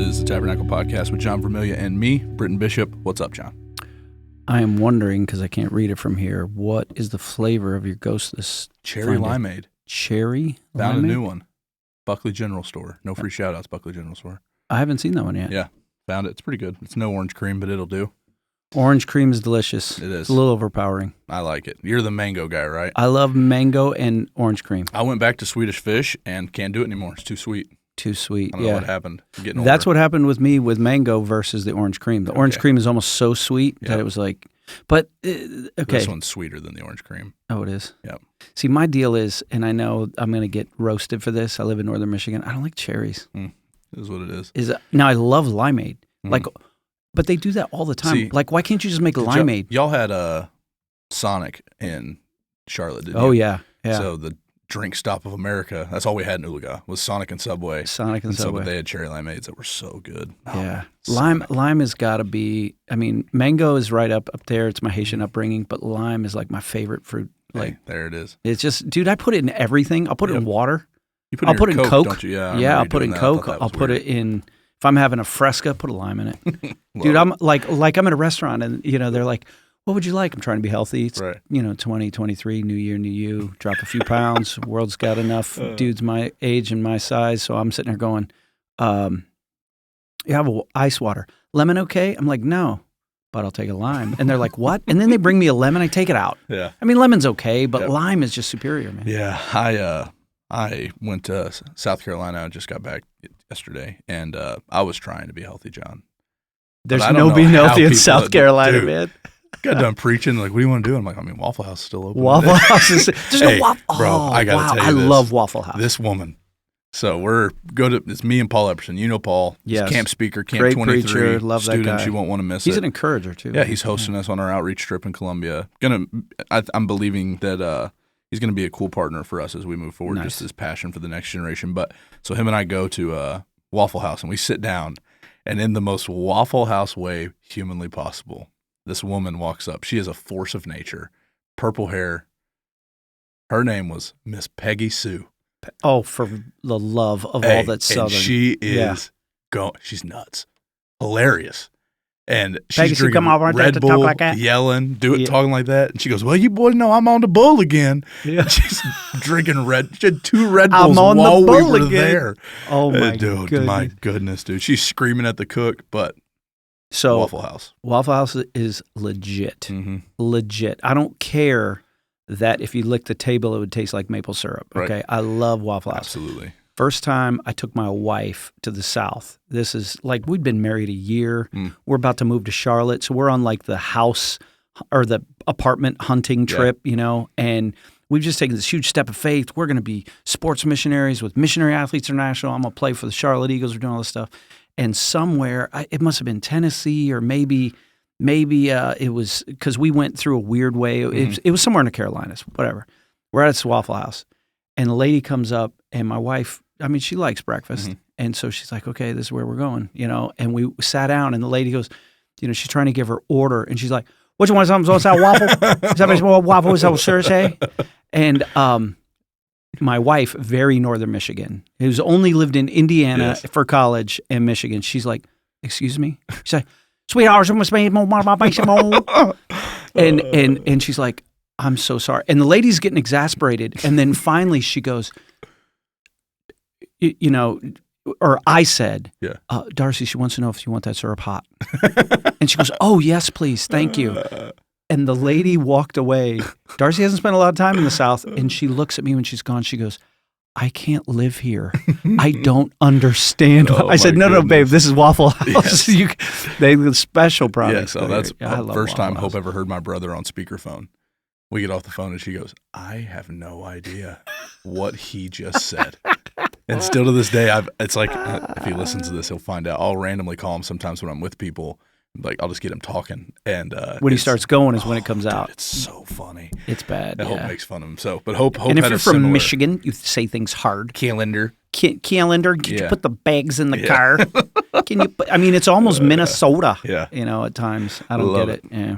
is the Tabernacle Podcast with John Vermillion and me, Britton Bishop. What's up, John? I am wondering, because I can't read it from here, what is the flavor of your ghost this Cherry limeade. Cherry Found limeade? a new one. Buckley General Store. No free shout-outs, Buckley General Store. I haven't seen that one yet. Yeah, found it. It's pretty good. It's no orange cream, but it'll do. Orange cream is delicious. It is. It's a little overpowering. I like it. You're the mango guy, right? I love mango and orange cream. I went back to Swedish Fish and can't do it anymore. It's too sweet. Too sweet. I don't know what happened. I'm getting That's older. what happened with me with mango versus the orange cream. The orange cream is almost so sweet that it was like, but okay. This one's sweeter than the orange cream. Oh, it is? Yep. See, my deal is, and I know I'm going to get roasted for this. I live in northern Michigan. I don't like cherries. It is what it is. Now, I love limeade. But they do that all the time. See, why can't you just make limeade? Y'all had Sonic in Charlotte, didn't you? Oh, yeah. So the drink stop of America, that's all we had in Oologah, was Sonic and Subway. Sonic and Subway. So, but they had cherry limeades that were so good. Yeah. Sonic. Lime has got to be, I mean, mango is right up there. It's my Haitian upbringing, but lime is like my favorite fruit. Like, hey, there it is. It's just, dude, I put it in everything. I'll put it in water. You put I'll put it in Coke. Don't you? Yeah, I'll put it in Coke. I'll put it in, if I'm having a Fresca, put a lime in it. Dude, I'm like I'm at a restaurant and, they're like, what would you like? I'm trying to be healthy. It's, 2023, new year, new you. Drop a few pounds. World's got enough dudes my age and my size. So I'm sitting there going, you have ice water. Lemon okay? I'm like, no, but I'll take a lime. And they're like, what? And then they bring me a lemon. I take it out. Yeah. I mean, lemon's okay, but lime is just superior, man. Yeah. I went to South Carolina. I just got back yesterday, and I was trying to be healthy, John. There's no being healthy in South Carolina, man. Got done preaching, like, what do you want to do? I'm like, Waffle House is still open. Waffle House is, there's no Waffle. Bro, I got to tell you this. I love Waffle House. This woman. So it's me and Paul Epperson. You know Paul. He's camp speaker, Camp Great 23. Preacher, love students, that guy. You won't want to miss He's it. an encourager, too. Yeah, he's hosting us on our outreach trip in Columbia. I'm believing that he's going to be a cool partner for us as we move forward, just his passion for the next generation. But so him and I go to Waffle House, and we sit down, and in the most Waffle House way humanly possible, this woman walks up. She is a force of nature, purple hair. Her name was Miss Peggy Sue. Oh, for the love of all that's Southern. And she is she's nuts. Hilarious. And Peggy she's Sue, drinking Red Bull, like that? yelling, talking like that. And she goes, well, you boys know I'm on the bull again. Yeah. She's drinking she had 2 Red Bulls I'm on while the bull we were again. there. Oh, my dude, my goodness, dude. She's screaming at the cook, but Waffle House. Waffle House is legit. Mm-hmm. Legit. I don't care that if you lick the table, it would taste like maple syrup. Okay. Right. I love Waffle House. Absolutely. First time I took my wife to the South. This is like, we'd been married a year. We're about to move to Charlotte. So we're on like the house or the apartment hunting trip, and we've just taken this huge step of faith. We're going to be sports missionaries with Missionary Athletes International. I'm going to play for the Charlotte Eagles. We're doing all this stuff. And somewhere, it must have been Tennessee or maybe it was because we went through a weird way. It was somewhere in the Carolinas, whatever. We're at this Waffle House, and a lady comes up, and my wife, she likes breakfast. And so she's like, okay, this is where we're going, and we sat down, and the lady goes, she's trying to give her order, and she's like, what you want, something? What's that waffle? Is that more waffle? Is that Thursday? And my wife, very northern Michigan, who's only lived in Indiana for college and Michigan, she's like, excuse me? She's like, sweetheart, and she's like, I'm so sorry. And the lady's getting exasperated. And then finally she goes, or I said, Darcy, she wants to know if you want that syrup hot. And she goes, oh, yes, please. Thank you. And the lady walked away. Darcy hasn't spent a lot of time in the South. And she looks at me when she's gone. She goes, I can't live here. I don't understand. I said, no, babe, this is Waffle House. Yes. They have special products. Yeah, so that's the first time House. Hope ever heard my brother on speakerphone. We get off the phone and she goes, I have no idea what he just said. And still to this day, it's like, if he listens to this, he'll find out. I'll randomly call him sometimes when I'm with people. Like, I'll just get him talking. And when he starts going is when it comes out. It's so funny. It's bad. Hope makes fun of him. So, but Hope and if had you're from Michigan, you say things hard. Calendar. Calendar. Can you put the bags in the car? Can you? It's almost Minnesota. Yeah. At times. I don't get it. Yeah.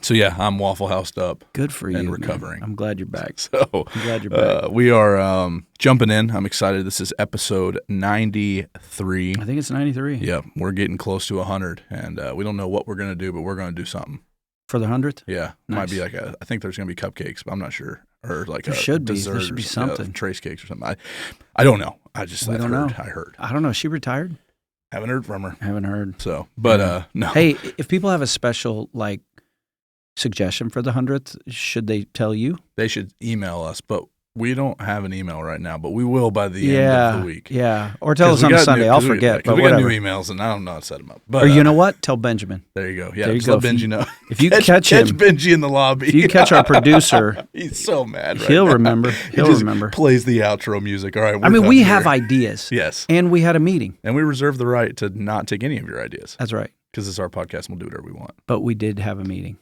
So yeah, I'm Waffle Housed up. Good for you. And recovering. Man. I'm glad you're back. So I'm glad you're back. We are jumping in. I'm excited. This is episode 93. I think it's 93. Yeah, we're getting close to 100, and we don't know what we're going to do, but we're going to do something. For the 100th? Yeah. Nice. Might be like I think there's going to be cupcakes, but I'm not sure. Or like there a should be. dessert. There should be something. Trace cakes or something. I don't know. I don't know. I heard. I don't know. Is she retired? Haven't heard from her. Haven't heard. So, but no. Hey, if people have a special like suggestion for the 100th, should they tell you? They should email us, but we don't have an email right now, but we will by the end of the week. Yeah, or tell us on Sunday. I'll forget. But we whatever. got new emails, and I don't know how to set them up. But, or you know what? Tell Benjamin. There you go. Yeah, there you just go. let Benji know. If you catch him, Benji in the lobby. If you catch our producer, he's so mad. He'll remember. He'll remember. Plays the outro music. All right. I mean, we have ideas. Yes. And we had a meeting. And we reserve the right to not take any of your ideas. That's right. Because it's our podcast, and we'll do whatever we want. But we did have a meeting.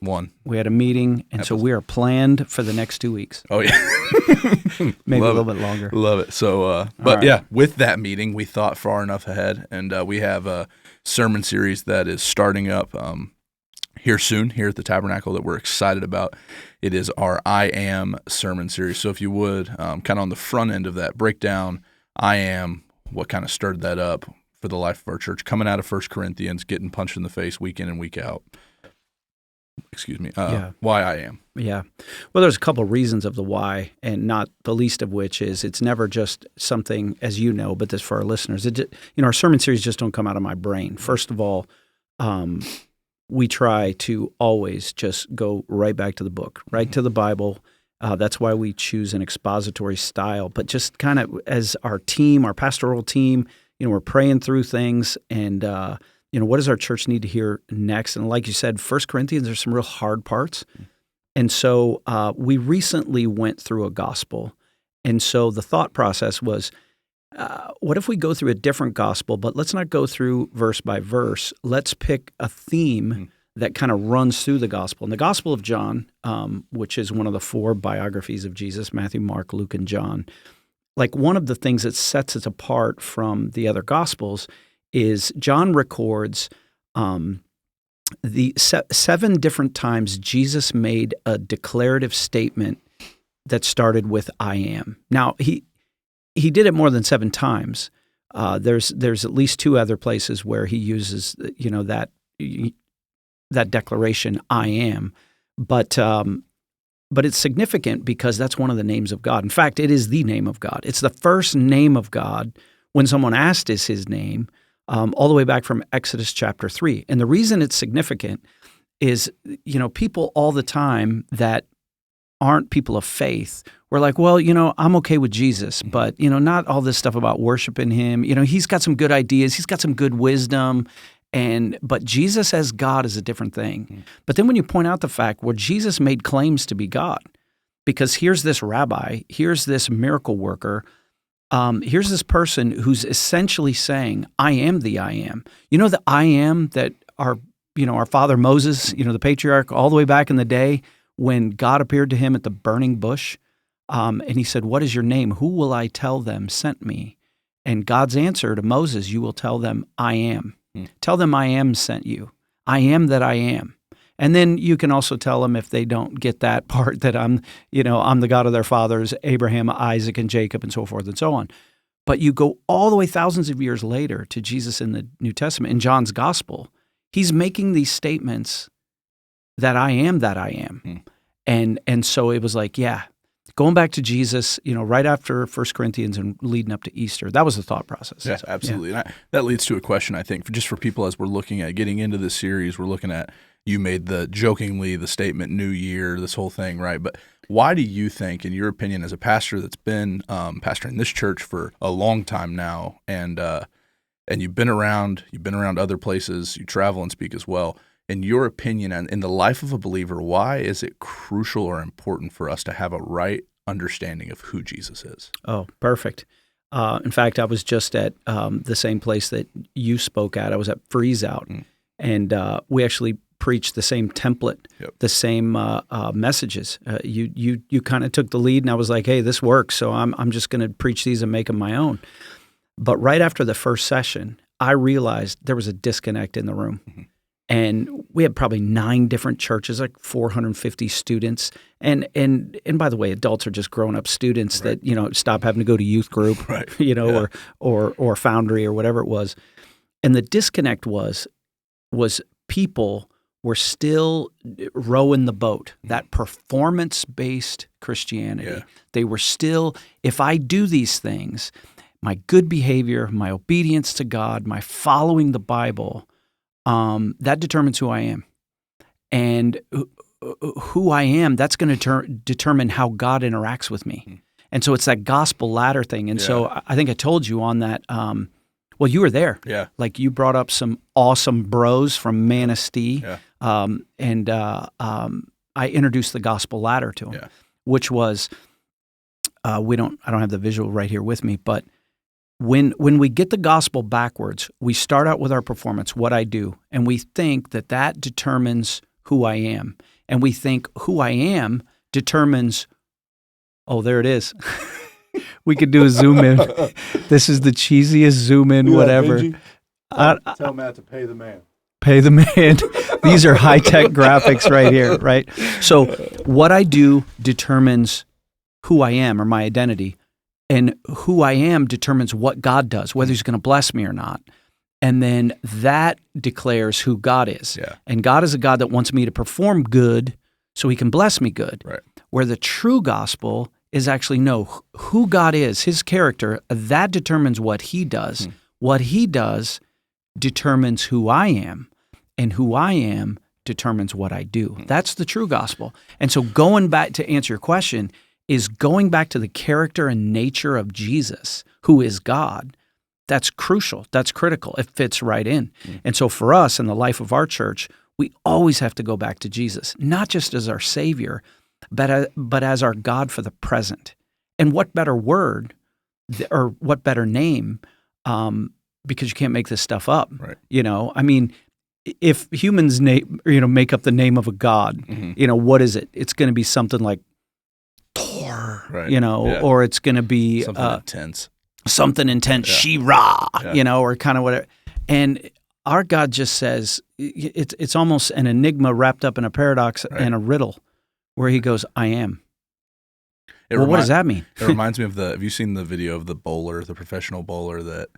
We had a meeting, and so we are planned for the next 2 weeks. Oh, yeah. Maybe a little bit longer. Love it. So, but yeah, with that meeting, we thought far enough ahead, and we have a sermon series that is starting up here soon, here at the Tabernacle, that we're excited about. It is our I Am sermon series. So if you would, kind of on the front end of that, break down I Am, what kind of stirred that up for the life of our church, coming out of 1 Corinthians, getting punched in the face week in and week out. Excuse me. Why I am. Yeah. Well, there's a couple of reasons of the why, and not the least of which is it's never just something, as you know, but this for our listeners. Our sermon series just don't come out of my brain. First of all, we try to always just go right back to the book, right to the Bible. That's why we choose an expository style. But just kind of as our team, our pastoral team, we're praying through things, and what does our church need to hear next? And like you said, 1 Corinthians, there's some real hard parts. And so we recently went through a gospel. And so the thought process was, what if we go through a different gospel, but let's not go through verse by verse. Let's pick a theme that kind of runs through the gospel. And the Gospel of John, which is one of the 4 biographies of Jesus, Matthew, Mark, Luke, and John, like one of the things that sets it apart from the other Gospels is John records the 7 different times Jesus made a declarative statement that started with "I am." Now, he did it more than 7 times. There's at least 2 other places where he uses that declaration "I am," but it's significant because that's one of the names of God. In fact, it is the name of God. It's the first name of God when someone asked is his name, all the way back from Exodus chapter 3. And the reason it's significant is, people all the time that aren't people of faith, we're like, well, I'm okay with Jesus, but, not all this stuff about worshiping him. He's got some good ideas. He's got some good wisdom. But Jesus as God is a different thing. But then when you point out the fact where Jesus made claims to be God, because here's this rabbi, here's this miracle worker, here's this person who's essentially saying, I am the I am. The I am that our father Moses, the patriarch, all the way back in the day when God appeared to him at the burning bush, and he said, what is your name? Who will I tell them sent me? And God's answer to Moses, you will tell them, I am. Tell them I am sent you. I am that I am. And then you can also tell them if they don't get that part that I'm the God of their fathers, Abraham, Isaac, and Jacob, and so forth and so on. But you go all the way thousands of years later to Jesus in the New Testament, in John's gospel, he's making these statements that I am that I am. And so it was like, going back to Jesus, right after 1 Corinthians and leading up to Easter, that was the thought process. Yeah, absolutely. And that leads to a question, I think, just for people as we're looking at getting into this series, we're looking at, you made jokingly the statement, New Year, this whole thing, right? But why do you think, in your opinion, as a pastor that's been pastoring this church for a long time now, and you've been around other places, you travel and speak as well, in your opinion, and in the life of a believer, why is it crucial or important for us to have a right understanding of who Jesus is? Oh, perfect. In fact, I was just at the same place that you spoke at. I was at Freeze Out, and we actually preached the same template, the same messages. You kind of took the lead, and I was like, hey, this works, so I'm just going to preach these and make them my own. But right after the first session, I realized there was a disconnect in the room. And we had probably 9 different churches, like 450 students. And by the way, adults are just grown up students that, stop having to go to youth group, or Foundry or whatever it was. And the disconnect was people were still rowing the boat, that performance-based Christianity. Yeah. They were still, if I do these things, my good behavior, my obedience to God, my following the Bible, that determines who I am. And who I am, that's going to determine how God interacts with me. And so it's that gospel ladder thing. And so I think I told you on that, well, you were there. Yeah. Like you brought up some awesome bros from Manistee. Yeah. I introduced the gospel ladder to them, which was, I don't have the visual right here with me, but when we get the gospel backwards, we start out with our performance, what I do, and we think that determines who I am. And we think who I am determines, oh, there it is. We could do a zoom in. This is the cheesiest zoom in, whatever. Tell Matt to pay the man. Pay the man. These are high-tech graphics right here, right? So what I do determines who I am or my identity. And who I am determines what God does, whether he's going to bless me or not. And then that declares who God is. Yeah. And God is a God that wants me to perform good so he can bless me good. Right. Where the true gospel is actually know who God is, his character, that determines what he does. What he does determines who I am, and who I am determines what I do. That's the true gospel. And so going back to answer your question is going back to the character and nature of Jesus, who is God. That's crucial. That's critical. It fits right in. And so for us in the life of our church, we always have to go back to Jesus, not just as our Savior, but as our God for the present. And what better word or what better name, because you can't make this stuff up. Right. I mean, if humans make up the name of a God, what is it? It's going to be something like Thor, right. Or it's going to be something intense, She-Ra, or kind of whatever. And our God just says, it's almost an enigma wrapped up in a paradox and a riddle where he goes, I am. What does that mean? It reminds me of have you seen the video of the professional bowler that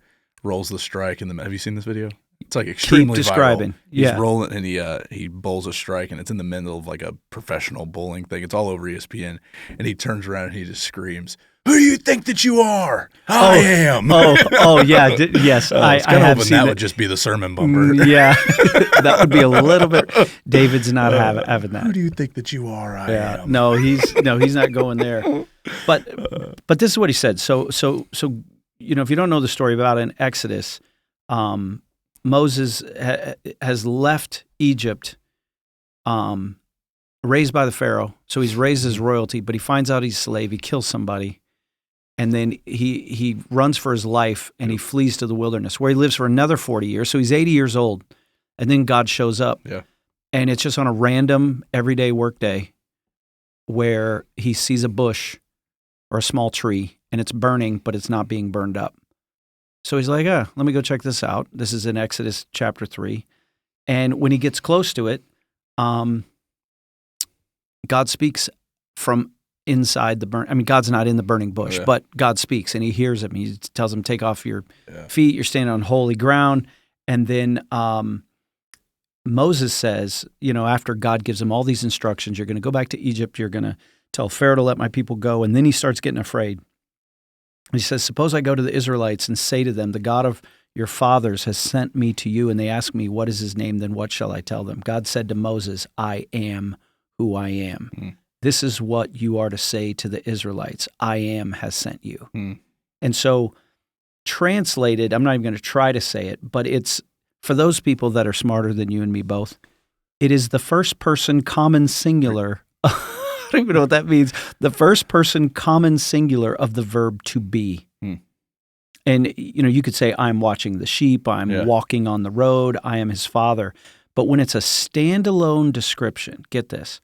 rolls the strike have you seen this video? It's like extremely Keep describing. viral. He's rolling and he bowls a strike and it's in the middle of like a professional bowling thing. It's all over ESPN and he turns around and he just screams, "Who do you think that you are? I am." Yeah. Yes, I have seen that. Would just be the sermon bumper. Yeah, that would be a little bit. David's not having that. Who do you think that you are? I am. No, he's not going there. But this is what he said. So if you don't know the story about it in Exodus, Moses has left Egypt, raised by the Pharaoh. So he's raised as royalty, but he finds out he's a slave. He kills somebody. And then he runs for his life and he flees to the wilderness where he lives for another 40 years. So he's 80 years old. And then God shows up. Yeah. And it's just on a random everyday work day where he sees a bush or a small tree and it's burning, but it's not being burned up. So he's like, let me go check this out. This is in Exodus chapter 3. And when he gets close to it, God speaks from inside the burn. I mean, God's not in the burning bush, but God speaks and he hears him. He tells him, take off your feet. You're standing on holy ground. And then Moses says, after God gives him all these instructions, you're going to go back to Egypt. You're going to tell Pharaoh to let my people go. And then he starts getting afraid. He says, suppose I go to the Israelites and say to them, the God of your fathers has sent me to you. And they ask me, what is his name? Then what shall I tell them? God said to Moses, I am who I am. This is what you are to say to the Israelites. I am has sent you. And so translated, I'm not even going to try to say it, but it's for those people that are smarter than you and me both. It is the first person common singular. I don't even know what that means. The first person common singular of the verb to be. And, you could say, I'm watching the sheep, I'm walking on the road, I am his father. But when it's a standalone description, get this,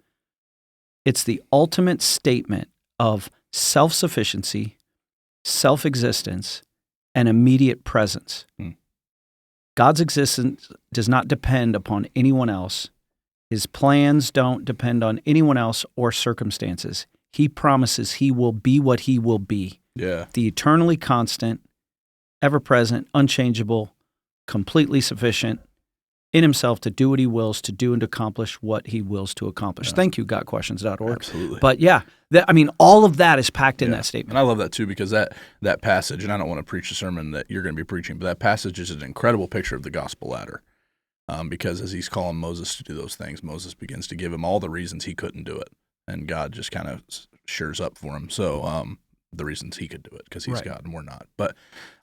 it's the ultimate statement of self-sufficiency, self-existence, and immediate presence. God's existence does not depend upon anyone else. His plans don't depend on anyone else or circumstances. He promises he will be what he will be. Yeah. The eternally constant, ever-present, unchangeable, completely sufficient in himself to do what he wills to do and to accomplish what he wills to accomplish. Thank you, gotquestions.org. Absolutely. But yeah, all of that is packed in that statement. And I love that too, because that passage, and I don't want to preach a sermon that you're going to be preaching, but that passage is an incredible picture of the gospel ladder. Because as he's calling Moses to do those things, Moses begins to give him all the reasons he couldn't do it. And God just kind of shares up for him. So the reasons he could do it, because he's God and we're not. But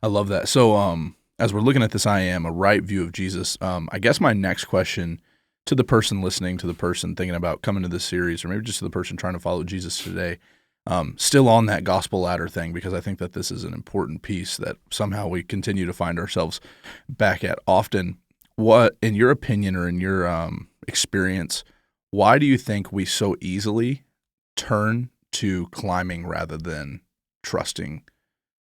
I love that. So as we're looking at this, I am a right view of Jesus. I guess my next question to the person listening, to the person thinking about coming to this series, or maybe just to the person trying to follow Jesus today, still on that gospel ladder thing, because I think that this is an important piece that somehow we continue to find ourselves back at often. What, in your opinion or in your experience, why do you think we so easily turn to climbing rather than trusting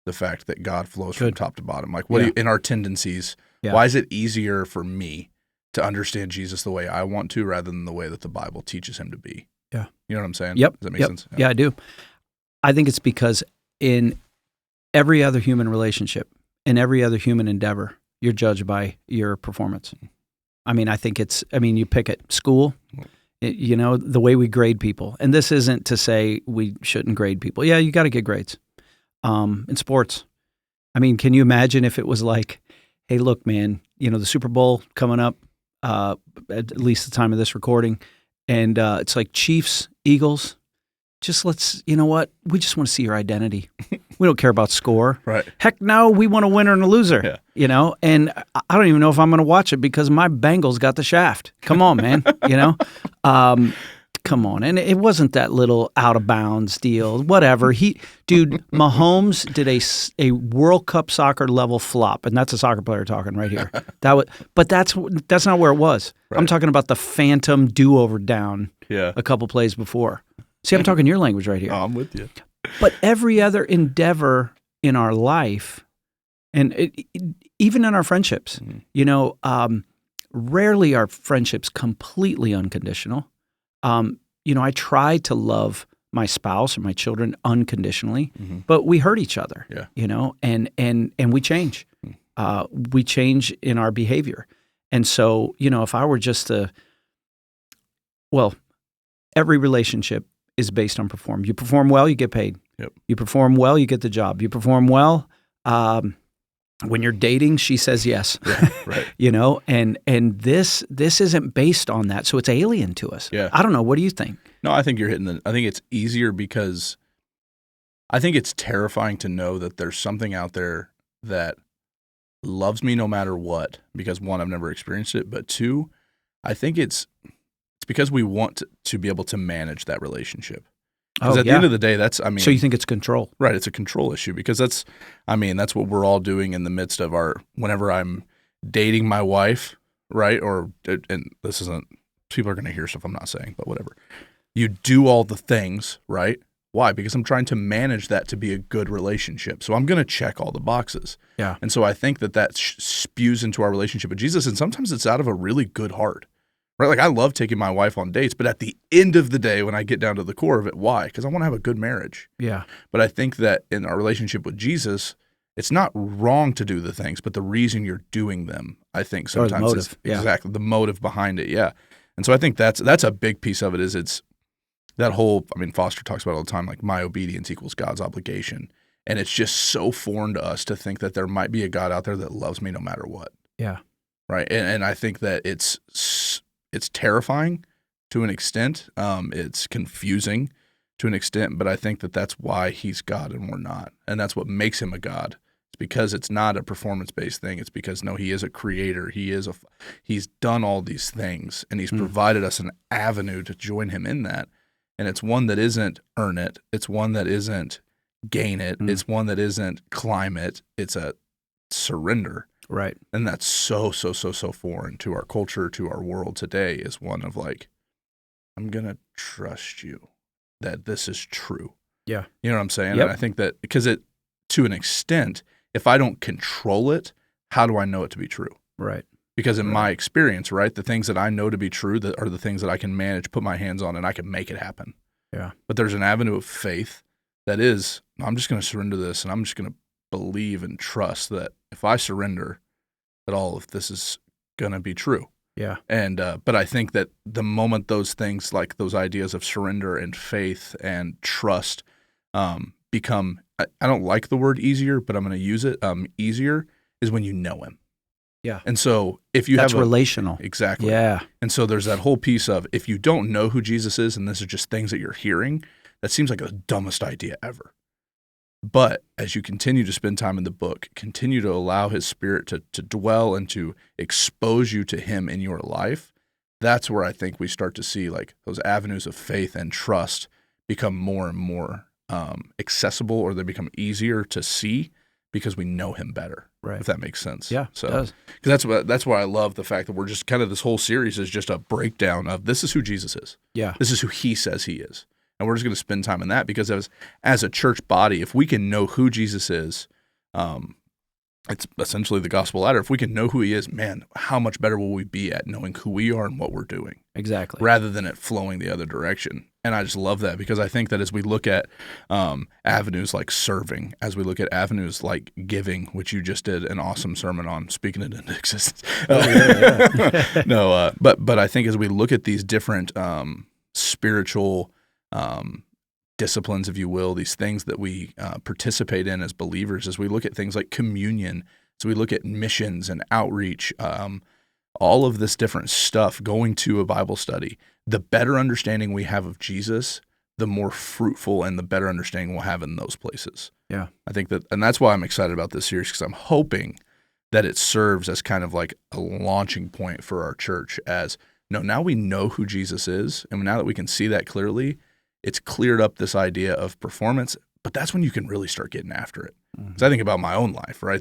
the fact that God flows from top to bottom? Like, what do you, in our tendencies, why is it easier for me to understand Jesus the way I want to rather than the way that the Bible teaches him to be? Yeah. You know what I'm saying? Yep. Does that make sense? Yeah, I do. I think it's because in every other human relationship, in every other human endeavor, you're judged by your performance. I mean, you pick at school, the way we grade people. And this isn't to say we shouldn't grade people. Yeah, you got to get grades. In sports, I mean, can you imagine if it was like, hey, look, man, the Super Bowl coming up, at least the time of this recording, and it's like Chiefs, Eagles, just you know what? We just want to see your identity. We don't care about score. Right. Heck no, we want a winner and a loser, and I don't even know if I'm going to watch it because my Bengals got the shaft. Come on, man, Come on. And it wasn't that little out of bounds deal, whatever. Mahomes did a World Cup soccer level flop, and that's a soccer player talking right here. But that's not where it was. Right. I'm talking about the phantom do-over down a couple plays before. See, I'm talking your language right here. Oh, I'm with you. But every other endeavor in our life, and even in our friendships, rarely are friendships completely unconditional. I try to love my spouse or my children unconditionally, but we hurt each other, and we change. We change in our behavior. And so, if I were just every relationship is based on perform. You perform well, you get paid. Yep. You perform well, you get the job. You perform well, when you're dating, she says yes. Yeah, right. And this isn't based on that, so it's alien to us. Yeah. I don't know. What do you think? No, I think you're hitting I think it's easier because I think it's terrifying to know that there's something out there that loves me no matter what, because one, I've never experienced it, but two, I think it's because we want to be able to manage that relationship. Because at the end of the day, so you think it's control. Right, it's a control issue because that's what we're all doing in the midst of whenever I'm dating my wife, right? And this isn't, people are going to hear stuff I'm not saying, but whatever. You do all the things, right? Why? Because I'm trying to manage that to be a good relationship. So I'm going to check all the boxes. Yeah. And so I think that spews into our relationship with Jesus, and sometimes it's out of a really good heart. Right, like I love taking my wife on dates, but at the end of the day, when I get down to the core of it, why? Because I want to have a good marriage. Yeah. But I think that in our relationship with Jesus, it's not wrong to do the things, but the reason you're doing them, I think sometimes is exactly the motive behind it. Yeah. And so I think that's a big piece of it. Is it's that whole. Foster talks about it all the time, like my obedience equals God's obligation, and it's just so foreign to us to think that there might be a God out there that loves me no matter what. Yeah. Right. And I think that it's terrifying to an extent. It's confusing to an extent, but I think that that's why he's God and we're not. And that's what makes him a God. It's because it's not a performance-based thing. It's because, no, he is a creator. He's done all these things, and he's provided us an avenue to join him in that. And it's one that isn't earn it. It's one that isn't gain it. It's one that isn't climb it. It's a surrender. Right. And that's so foreign to our culture, to our world today, is one of like, I'm going to trust you that this is true. Yeah. You know what I'm saying? Yep. And I think that because to an extent, if I don't control it, how do I know it to be true? Right. Because in my experience, right, the things that I know to be true that are the things that I can manage, put my hands on, and I can make it happen. Yeah. But there's an avenue of faith that is, I'm just going to surrender this, and I'm just going to believe and trust that if I surrender, that all of this is going to be true. Yeah. And but I think that the moment those things, like those ideas of surrender and faith and trust, become, I don't like the word easier, but I'm going to use it. Easier is when you know him. Yeah. And so if you That's have relational. Exactly. Yeah. And so there's that whole piece of, if you don't know who Jesus is and this is just things that you're hearing, that seems like the dumbest idea ever. But as you continue to spend time in the book, continue to allow his spirit to dwell and to expose you to him in your life, that's where I think we start to see like those avenues of faith and trust become more and more accessible, or they become easier to see because we know him better. Right. If that makes sense. Yeah. So, because that's why I love the fact that we're just kind of, this whole series is just a breakdown of, this is who Jesus is. Yeah. This is who he says he is. And we're just going to spend time in that, because as a church body, if we can know who Jesus is, it's essentially the gospel ladder. If we can know who he is, man, how much better will we be at knowing who we are and what we're doing? Exactly. Rather than it flowing the other direction. And I just love that, because I think that as we look at avenues like serving, as we look at avenues like giving, which you just did an awesome sermon on, speaking it into existence. No, but I think as we look at these different spiritual disciplines, if you will, these things that we participate in as believers, as we look at things like communion, so we look at missions and outreach, all of this different stuff, going to a Bible study, the better understanding we have of Jesus, the more fruitful and the better understanding we'll have in those places. Yeah. I think that, and that's why I'm excited about this series, because I'm hoping that it serves as kind of like a launching point for our church as, no, now we know who Jesus is, and now that we can see that clearly, it's cleared up this idea of performance, but that's when you can really start getting after it. Because I think about my own life, right?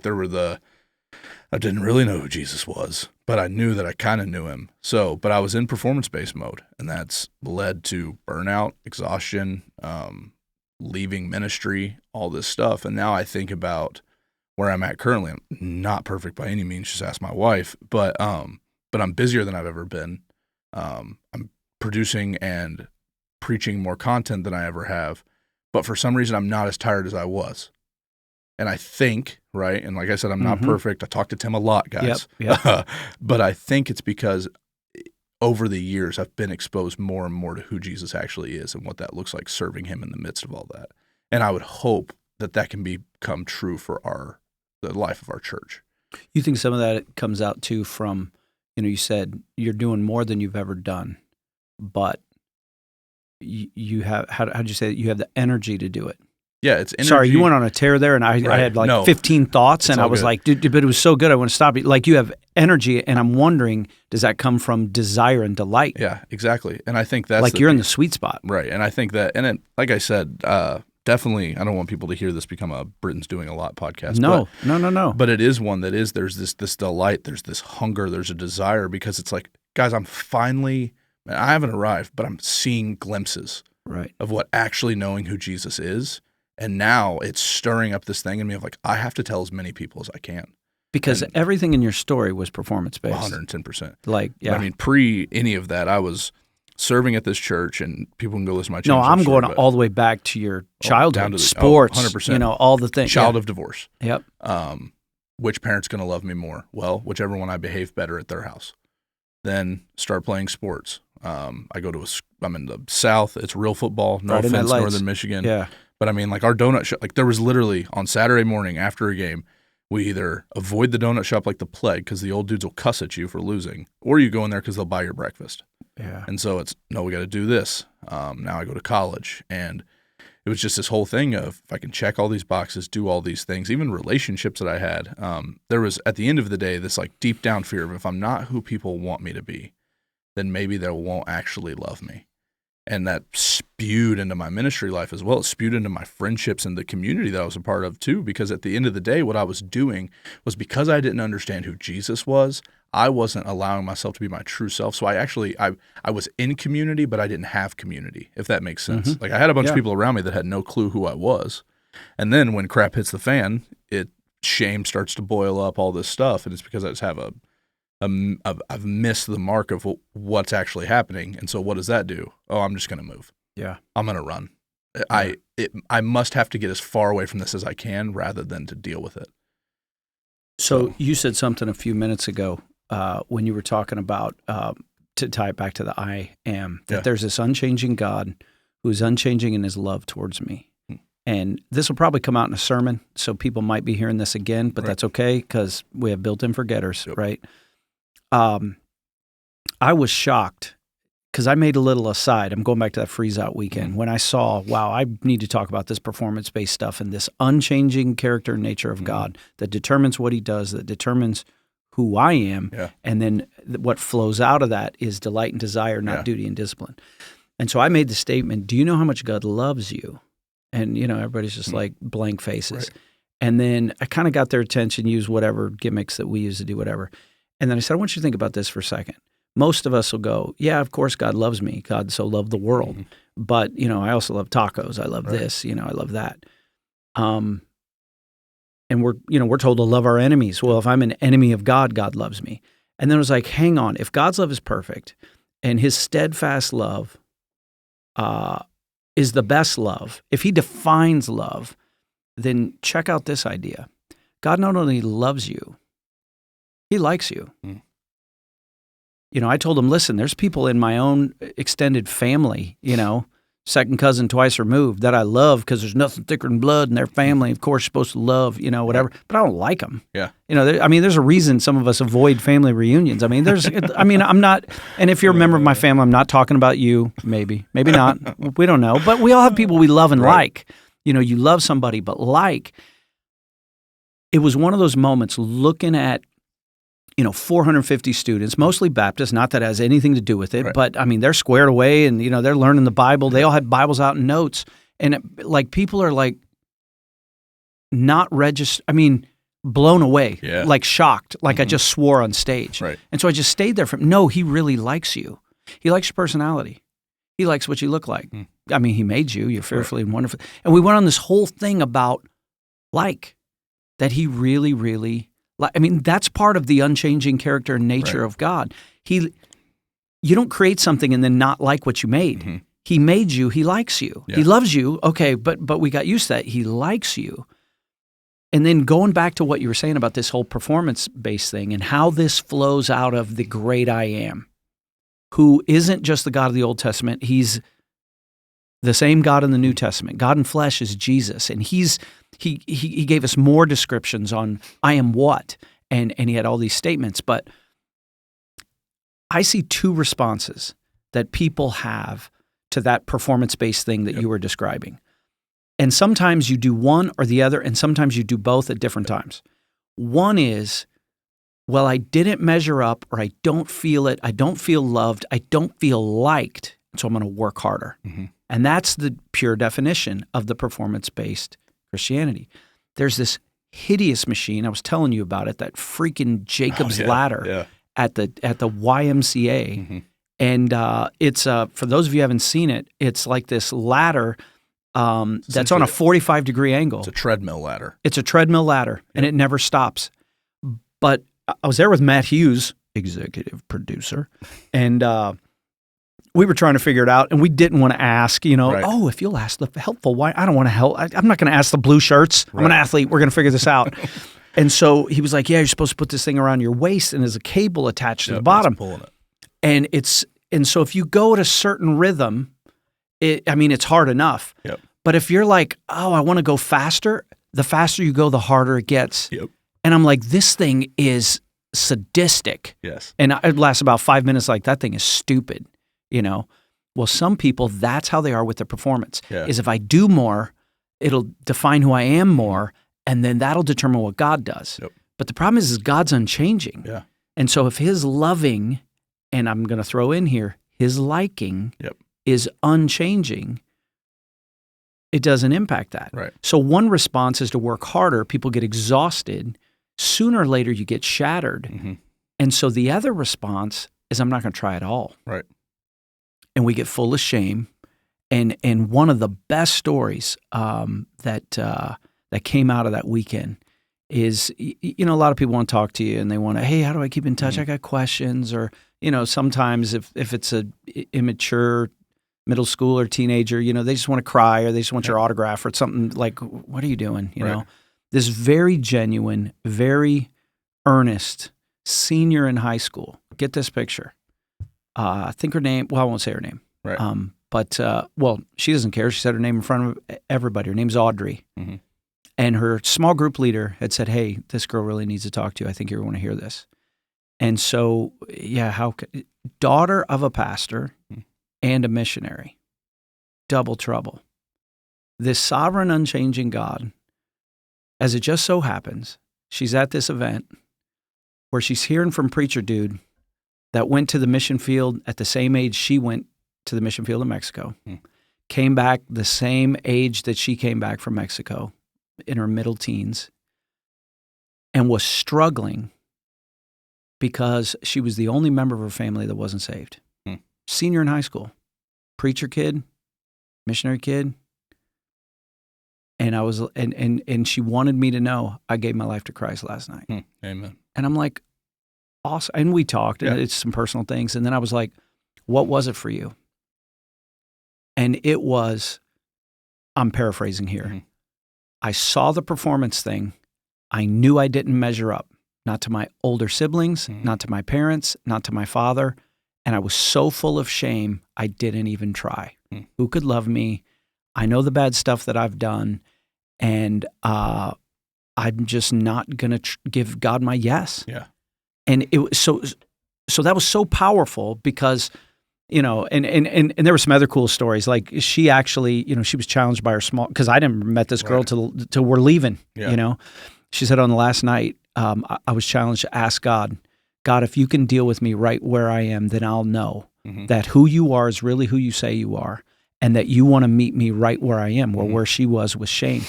I didn't really know who Jesus was, but I knew that I kind of knew him. So, but I was in performance-based mode, and that's led to burnout, exhaustion, leaving ministry, all this stuff. And now I think about where I'm at currently. I'm not perfect by any means, just ask my wife, but I'm busier than I've ever been. I'm producing and preaching more content than I ever have, but for some reason I'm not as tired as I was. And I think, right, and like I said, I'm not perfect. I talk to Tim a lot, guys. Yep. But I think it's because over the years I've been exposed more and more to who Jesus actually is and what that looks like, serving him in the midst of all that. And I would hope that that can become true for the life of our church. You think some of that comes out too from, you said you're doing more than you've ever done, but you have, how'd you say it? You have the energy to do it. Yeah, it's energy. Sorry, you went on a tear there, and I had like 15 thoughts, and I was like, dude, but it was so good, I want to stop you. Like, you have energy, and I'm wondering, does that come from desire and delight? Yeah, exactly. And I think that's like you're in the sweet spot. Right. And I think that, and it, like I said, definitely, I don't want people to hear this become a Britton's Doing a Lot podcast. No. But it is one that is, there's this delight, there's this hunger, there's a desire, because it's like, guys, I haven't arrived, but I'm seeing glimpses of what actually knowing who Jesus is. And now it's stirring up this thing in me of like, I have to tell as many people as I can. Because everything in your story was performance-based. 110%. Like, yeah. I mean, pre any of that, I was serving at this church, and people can go listen to my channel. No, I'm going all the way back to your childhood, down to sports, 100%. All the things. Child of divorce. Yep. Which parent's going to love me more? Well, whichever one I behave better at their house. Then start playing sports. I'm in the South. It's real football. No offense, Northern Michigan. Yeah. But I mean, like our donut shop, like there was literally on Saturday morning after a game, we either avoid the donut shop like the plague because the old dudes will cuss at you for losing, or you go in there because they'll buy your breakfast. Yeah. And so it's, no, we got to do this. Now I go to college, and it was just this whole thing of, if I can check all these boxes, do all these things, even relationships that I had, there was, at the end of the day, this like deep down fear of, if I'm not who people want me to be, then maybe they won't actually love me. And that spewed into my ministry life as well. It spewed into my friendships and the community that I was a part of too, because at the end of the day, what I was doing was, because I didn't understand who Jesus was, I wasn't allowing myself to be my true self. So I was in community, but I didn't have community, if that makes sense. Mm-hmm. Like I had a bunch of people around me that had no clue who I was. And then when crap hits the fan, shame starts to boil up, all this stuff. And it's because I just have a I've missed the mark of what's actually happening. And so what does that do? Oh, I'm just going to move. Yeah. I'm going to run. I must have to get as far away from this as I can rather than to deal with it. So you said something a few minutes ago when you were talking about, to tie it back to the I am, that there's this unchanging God who is unchanging in his love towards me. And this will probably come out in a sermon, so people might be hearing this again, but that's okay because we have built-in forgetters, right? I was shocked because I made a little aside. I'm going back to that freeze-out weekend when I saw, wow, I need to talk about this performance-based stuff and this unchanging character and nature of God that determines what he does, that determines who I am, and then what flows out of that is delight and desire, not duty and discipline. And so I made the statement, do you know how much God loves you? And, everybody's just like blank faces. Right. And then I kind of got their attention, used whatever gimmicks that we use to do whatever. And then I said, I want you to think about this for a second. Most of us will go, yeah, of course God loves me. God so loved the world. But, I also love tacos. I love this, I love that. And we're told to love our enemies. Well, if I'm an enemy of God, God loves me. And then it was like, hang on, if God's love is perfect and his steadfast love is the best love, if he defines love, then check out this idea. God not only loves you, he likes you. I told him, listen, there's people in my own extended family, second cousin twice removed that I love because there's nothing thicker than blood in their family. Of course, you're supposed to love, whatever, but I don't like them. Yeah. There's a reason some of us avoid family reunions. I'm not, and if you're a member of my family, I'm not talking about you, maybe not. We don't know, but we all have people we love and like. You love somebody, but it was one of those moments looking at 450 students, mostly Baptist, not that it has anything to do with it, but they're squared away and, they're learning the Bible. They all had Bibles out and notes. And people are not blown away, shocked, I just swore on stage. Right. And so I just stayed there no, he really likes you. He likes your personality. He likes what you look like. He made you. You're fearfully and wonderfully. And we went on this whole thing about that he really, really that's part of the unchanging character and nature of God. You don't create something and then not like what you made. He made you. He likes you. Yeah. He loves you. Okay, but we got used to that. He likes you. And then going back to what you were saying about this whole performance-based thing and how this flows out of the great I am, who isn't just the God of the Old Testament. He's the same God in the New Testament. God in flesh is Jesus, and he gave us more descriptions on I am what, and he had all these statements. But I see two responses that people have to that performance-based thing that you were describing. And sometimes you do one or the other, and sometimes you do both at different times. One is, well, I didn't measure up, or I don't feel it, I don't feel loved, I don't feel liked, so I'm going to work harder. And that's the pure definition of the performance-based Christianity. There's this hideous machine, I was telling you about it, that freaking Jacob's ladder at the YMCA. And it's, for those of you who haven't seen it, it's like this ladder that's on a 45-degree angle. It's a treadmill ladder. It's a treadmill ladder, and it never stops. But I was there with Matt Hughes, executive producer, and we were trying to figure it out, and we didn't want to ask, oh, if you'll ask the helpful, why? I don't want to help. I'm not going to ask the blue shirts. I'm an athlete. We're going to figure this out. And so he was like, yeah, you're supposed to put this thing around your waist, and there's a cable attached to the bottom. Pulling it. And so if you go at a certain rhythm, it's hard enough. Yep. But if you're like, oh, I want to go faster, the faster you go, the harder it gets. Yep. And I'm like, this thing is sadistic. Yes. And it lasts about 5 minutes like, that thing is stupid, Well, some people, that's how they are with their performance, is if I do more, it'll define who I am more, and then that'll determine what God does. Yep. But the problem is God's unchanging. Yeah. And so if his loving, and I'm going to throw in here, his liking is unchanging, it doesn't impact that. Right. So one response is to work harder. People get exhausted. Sooner or later, you get shattered. And so the other response is, I'm not going to try at all. Right. And we get full of shame. And one of the best stories that came out of that weekend is, a lot of people want to talk to you and they want to, hey, how do I keep in touch? I got questions. Or, sometimes if it's a immature middle school or teenager, they just want to cry or they just want your autograph or something like, what are you doing? You know, this very genuine, very earnest senior in high school. Get this picture. I think her name, I won't say her name. Right. But she doesn't care. She said her name in front of everybody. Her name's Audrey. Mm-hmm. And her small group leader had said, hey, this girl really needs to talk to you. I think you want to hear this. And so, daughter of a pastor and a missionary, double trouble. This sovereign, unchanging God, as it just so happens, she's at this event where she's hearing from preacher dude that went to the mission field at the same age she went to the mission field in Mexico, came back the same age that she came back from Mexico, in her middle teens, and was struggling because she was the only member of her family that wasn't saved. Senior in high school, preacher kid, missionary kid. And I was, and she wanted me to know I gave my life to Christ last night. Amen. And I'm like, awesome. And we talked, and it's some personal things. And then I was like, what was it for you? And it was, I'm paraphrasing here. I saw the performance thing. I knew I didn't measure up, not to my older siblings, not to my parents, not to my father. And I was so full of shame, I didn't even try. Who could love me? I know the bad stuff that I've done, and I'm just not going to give God my yes. Yeah. And it was so that was so powerful because, and there were some other cool stories. Like she actually, she was challenged by her because I didn't met this girl till we're leaving, She said on the last night, I was challenged to ask God, if you can deal with me right where I am, then I'll know that who you are is really who you say you are, and that you want to meet me right where I am, where she was with shame.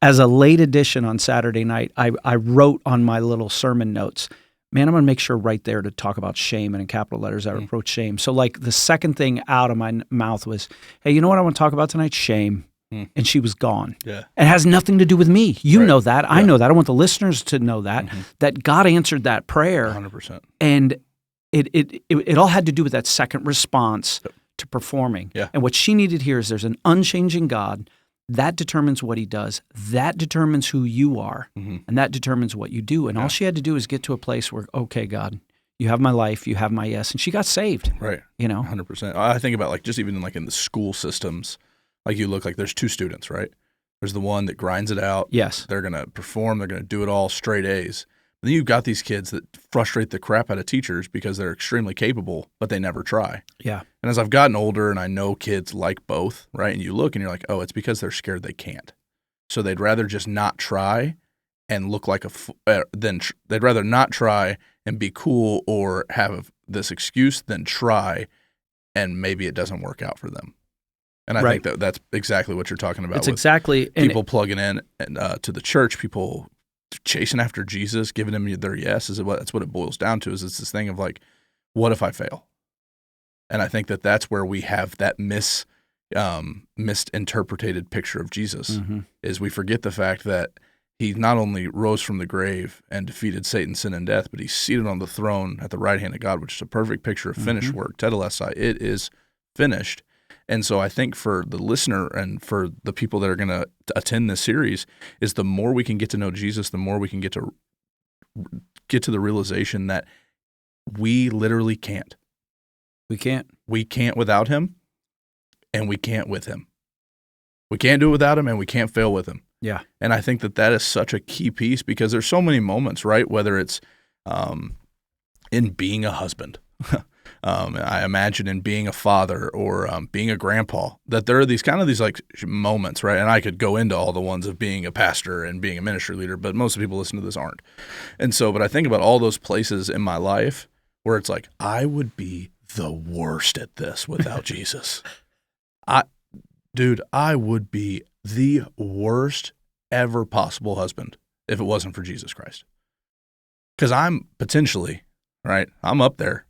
As a late addition on Saturday night, I wrote on my little sermon notes, man, I'm going to make sure right there to talk about shame, and in capital letters, I wrote shame. So like the second thing out of my mouth was, hey, you know what I want to talk about tonight? Shame. And she was gone. Yeah. It has nothing to do with me. You know that. I know that. I want the listeners to know that, that God answered that prayer. 100%. And it all had to do with that second response to performing. Yeah. And what she needed to hear is there's an unchanging God. That determines what he does. That determines who you are. And that determines what you do. And all she had to do is get to a place where, okay, God, you have my life, you have my yes. And she got saved. Right. 100%. I think about like just even like in the school systems, like you look like there's two students, right? There's the one that grinds it out. Yes. They're going to perform. They're going to do it all straight A's. And then you've got these kids that frustrate the crap out of teachers because they're extremely capable, but they never try. Yeah. And as I've gotten older and I know kids like both, right? And you look and you're like, oh, it's because they're scared they can't. So they'd rather just not try and look like they'd rather not try and be cool or have this excuse than try and maybe it doesn't work out for them. And I think that's exactly what you're talking about. It's exactly people plugging in to the church, people chasing after Jesus, giving him their yes. That's what it boils down to. Is it's this thing of like, what if I fail? And I think that's where we have that misinterpreted picture of Jesus. Is we forget the fact that he not only rose from the grave and defeated Satan, sin, and death, but he's seated on the throne at the right hand of God, which is a perfect picture of finished work. Tetelestai, it is finished. And so I think for the listener and for the people that are going to attend this series is the more we can get to know Jesus, the more we can get to the realization that we literally can't. We can't. We can't without him, and we can't with him. We can't do it without him, and we can't fail with him. Yeah. And I think that is such a key piece because there's so many moments, right? Whether it's in being a husband, I imagine in being a father or being a grandpa, that there are these like moments, right? And I could go into all the ones of being a pastor and being a ministry leader, but most people listen to this aren't. And so, but I think about all those places in my life where it's like, I would be the worst at this without Jesus. I would be the worst ever possible husband if it wasn't for Jesus Christ. Because I'm potentially, right? I'm up there.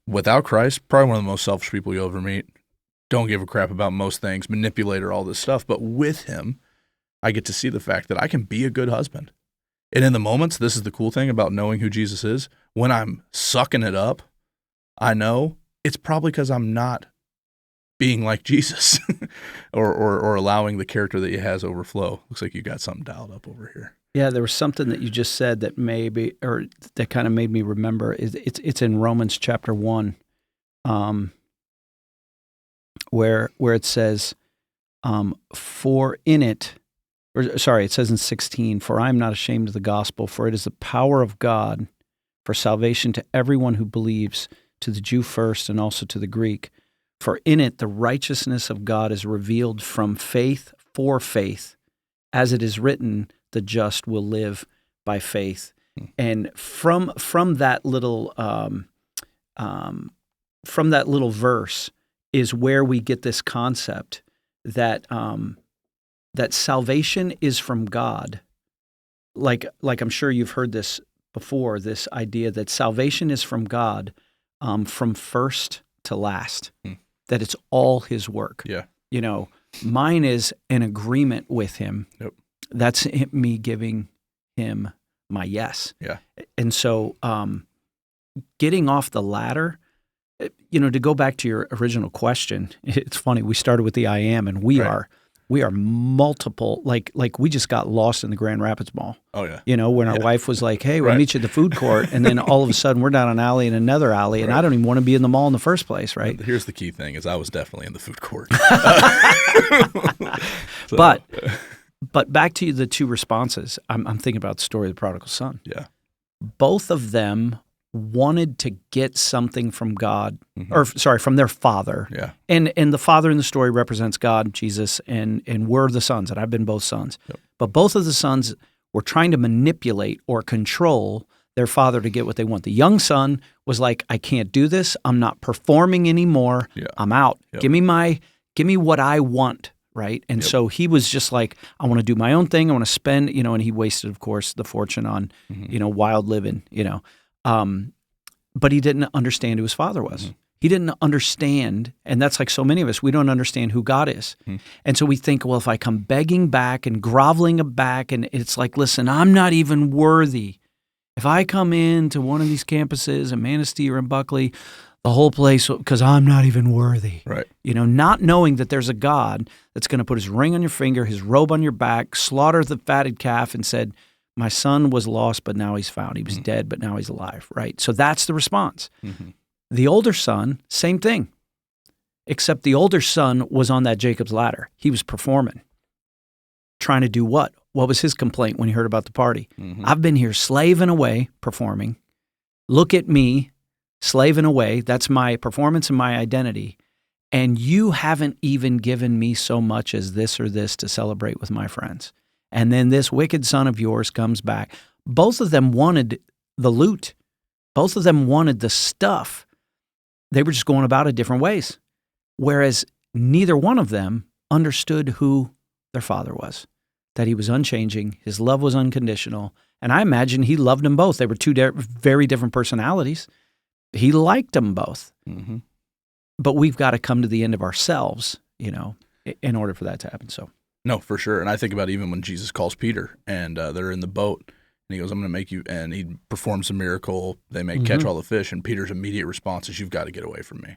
Without Christ, probably one of the most selfish people you'll ever meet. Don't give a crap about most things, manipulator, all this stuff. But with him, I get to see the fact that I can be a good husband. And in the moments, this is the cool thing about knowing who Jesus is. When I'm sucking it up, I know it's probably because I'm not being like Jesus or allowing the character that he has overflow. Looks like you got something dialed up over here. Yeah, there was something that you just said that maybe, or that kind of made me remember. It's in Romans chapter 1, where it says, for in it, or sorry, it says in 16, for I am not ashamed of the gospel, for it is the power of God for salvation to everyone who believes, to the Jew first and also to the Greek. For in it the righteousness of God is revealed from faith for faith, as it is written, the just will live by faith. And from that little verse is where we get this concept that that salvation is from God. Like I'm sure you've heard this before, this idea that salvation is from God from first to last, that it's all his work. Yeah. You know, mine is an agreement with him. Yep. That's me giving him my yes. Yeah. And so getting off the ladder, you know, to go back to your original question, it's funny, we started with the I am, and we are multiple, like we just got lost in the Grand Rapids Mall. Oh, yeah. You know, when our wife was like, hey, we'll meet you at the food court, and then all of a sudden we're down an alley and another alley, and I don't even want to be in the mall in the first place, right? Here's the key thing is I was definitely in the food court. But back to the two responses, I'm thinking about the story of the prodigal son. Yeah. Both of them wanted to get something from God, or sorry, from their father. Yeah. And the father in the story represents God, Jesus, and we're the sons, and I've been both sons. Yep. But both of the sons were trying to manipulate or control their father to get what they want. The young son was like, I can't do this. I'm not performing anymore. Yeah. I'm out. Yep. Give me what I want. Right. And so he was just like, I want to do my own thing. I want to spend, you know, and he wasted, of course, the fortune on, you know, wild living, you know. But he didn't understand who his father was. He didn't understand. And that's like so many of us, we don't understand who God is. And so we think, well, if I come begging back and groveling back, and it's like, listen, I'm not even worthy. If I come into one of these campuses in Manistee or in Buckley, the whole place, because I'm not even worthy. Right. You know, not knowing that there's a God that's going to put his ring on your finger, his robe on your back, slaughter the fatted calf, and said, my son was lost, but now he's found. He was dead, but now he's alive, right? So that's the response. The older son, same thing, except the older son was on that Jacob's ladder. He was performing. Trying to do what? What was his complaint when he heard about the party? I've been here slaving away, performing. Look at me, slaving away. That's my performance and my identity. And you haven't even given me so much as this or this to celebrate with my friends. And then this wicked son of yours comes back. Both of them wanted the loot. Both of them wanted the stuff. They were just going about it different ways. Whereas neither one of them understood who their father was, that he was unchanging, his love was unconditional. And I imagine he loved them both. They were two very different personalities. He liked them both. But we've got to come to the end of ourselves, you know, in order for that to happen. So. No, for sure. And I think about even when Jesus calls Peter and they're in the boat and he goes, I'm going to make you, and he performs a miracle. They may catch all the fish, and Peter's immediate response is, you've got to get away from me.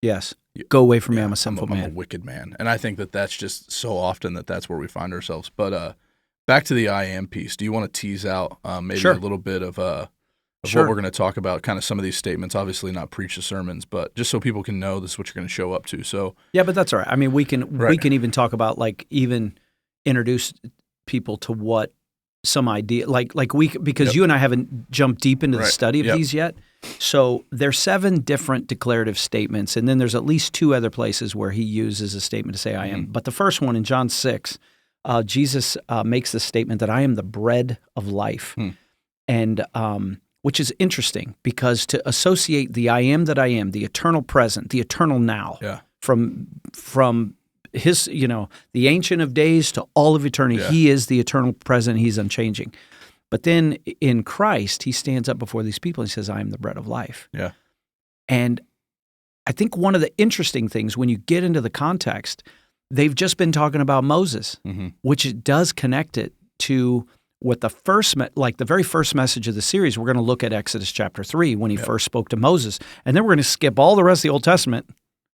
Yes. Go away from me. I'm a sinful man. I'm a wicked man. And I think that that's just so often that's where we find ourselves. But back to the I am piece. Do you want to tease out maybe a little bit of what we're going to talk about, kind of some of these statements, obviously not preach the sermons, but just so people can know this is what you're going to show up to. So yeah, but that's all right. I mean, we can even talk about, like, even introduce people to what some idea, because you and I haven't jumped deep into the study of these yet. So there's 7 different declarative statements, and then there's at least 2 other places where he uses a statement to say I am. But the first one in John 6, Jesus makes the statement that I am the bread of life. And which is interesting, because to associate the I am that I am, the eternal present, the eternal now, from his, you know, the Ancient of Days to all of eternity, he is the eternal present, he's unchanging. But then in Christ, he stands up before these people and he says, I am the bread of life. Yeah. And I think one of the interesting things, when you get into the context, they've just been talking about Moses, which it does connect it to What the very first message of the series, we're going to look at Exodus chapter 3 when he first spoke to Moses. And then we're going to skip all the rest of the Old Testament.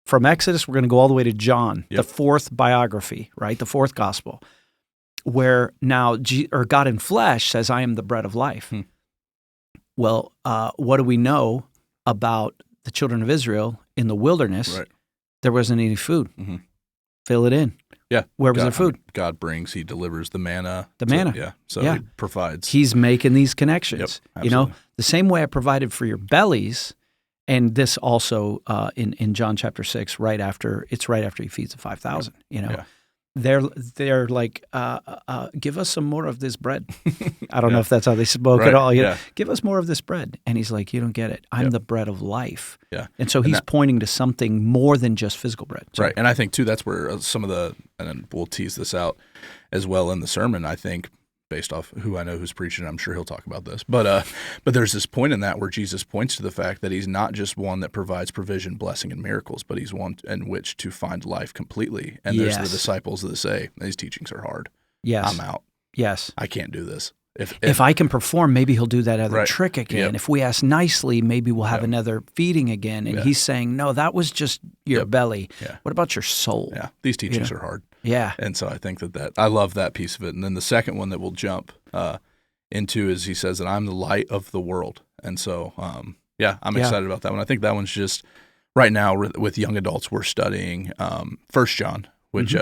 From Exodus, we're going to go all the way to John, the fourth biography, right? The fourth gospel, where now God in flesh says, I am the bread of life. Well, what do we know about the children of Israel in the wilderness? Right. There wasn't any food. Fill it in. Yeah. Where was their food? God brings, he delivers the manna. Yeah. So he provides. He's making these connections. Yep, absolutely. The same way I provided for your bellies, and this also in John chapter 6, right after he feeds the 5,000, They're like, give us some more of this bread. I don't know if that's how they spoke at all. Give us more of this bread. And he's like, you don't get it. I'm the bread of life. Yeah. And so he's pointing to something more than just physical bread. So, right. And I think, too, that's where some of and then we'll tease this out as well in the sermon, I think, based off who I know who's preaching. I'm sure he'll talk about this. But there's this point in that where Jesus points to the fact that he's not just one that provides provision, blessing, and miracles, but he's one in which to find life completely. And there's the disciples that say, these teachings are hard. Yes. I'm out. Yes. I can't do this. If I can perform, maybe he'll do that other trick again. Yep. If we ask nicely, maybe we'll have another feeding again. And he's saying, no, that was just your belly. Yeah. What about your soul? Yeah, these teachings are hard. Yeah. And so I think that I love that piece of it. And then the second one that we'll jump into is he says that I'm the light of the world. And so, I'm excited about that one. I think that one's just right now with young adults, we're studying 1 John, which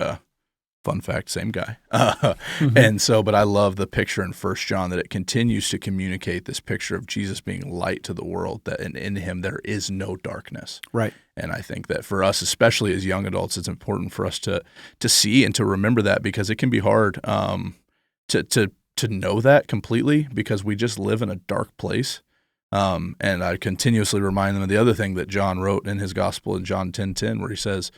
fun fact, same guy. And so, but I love the picture in 1 John that it continues to communicate this picture of Jesus being light to the world, that in him there is no darkness. Right. And I think that for us, especially as young adults, it's important for us to see and to remember that, because it can be hard to know that completely, because we just live in a dark place. And I continuously remind them of the other thing that John wrote in his gospel in John 10:10, where he says,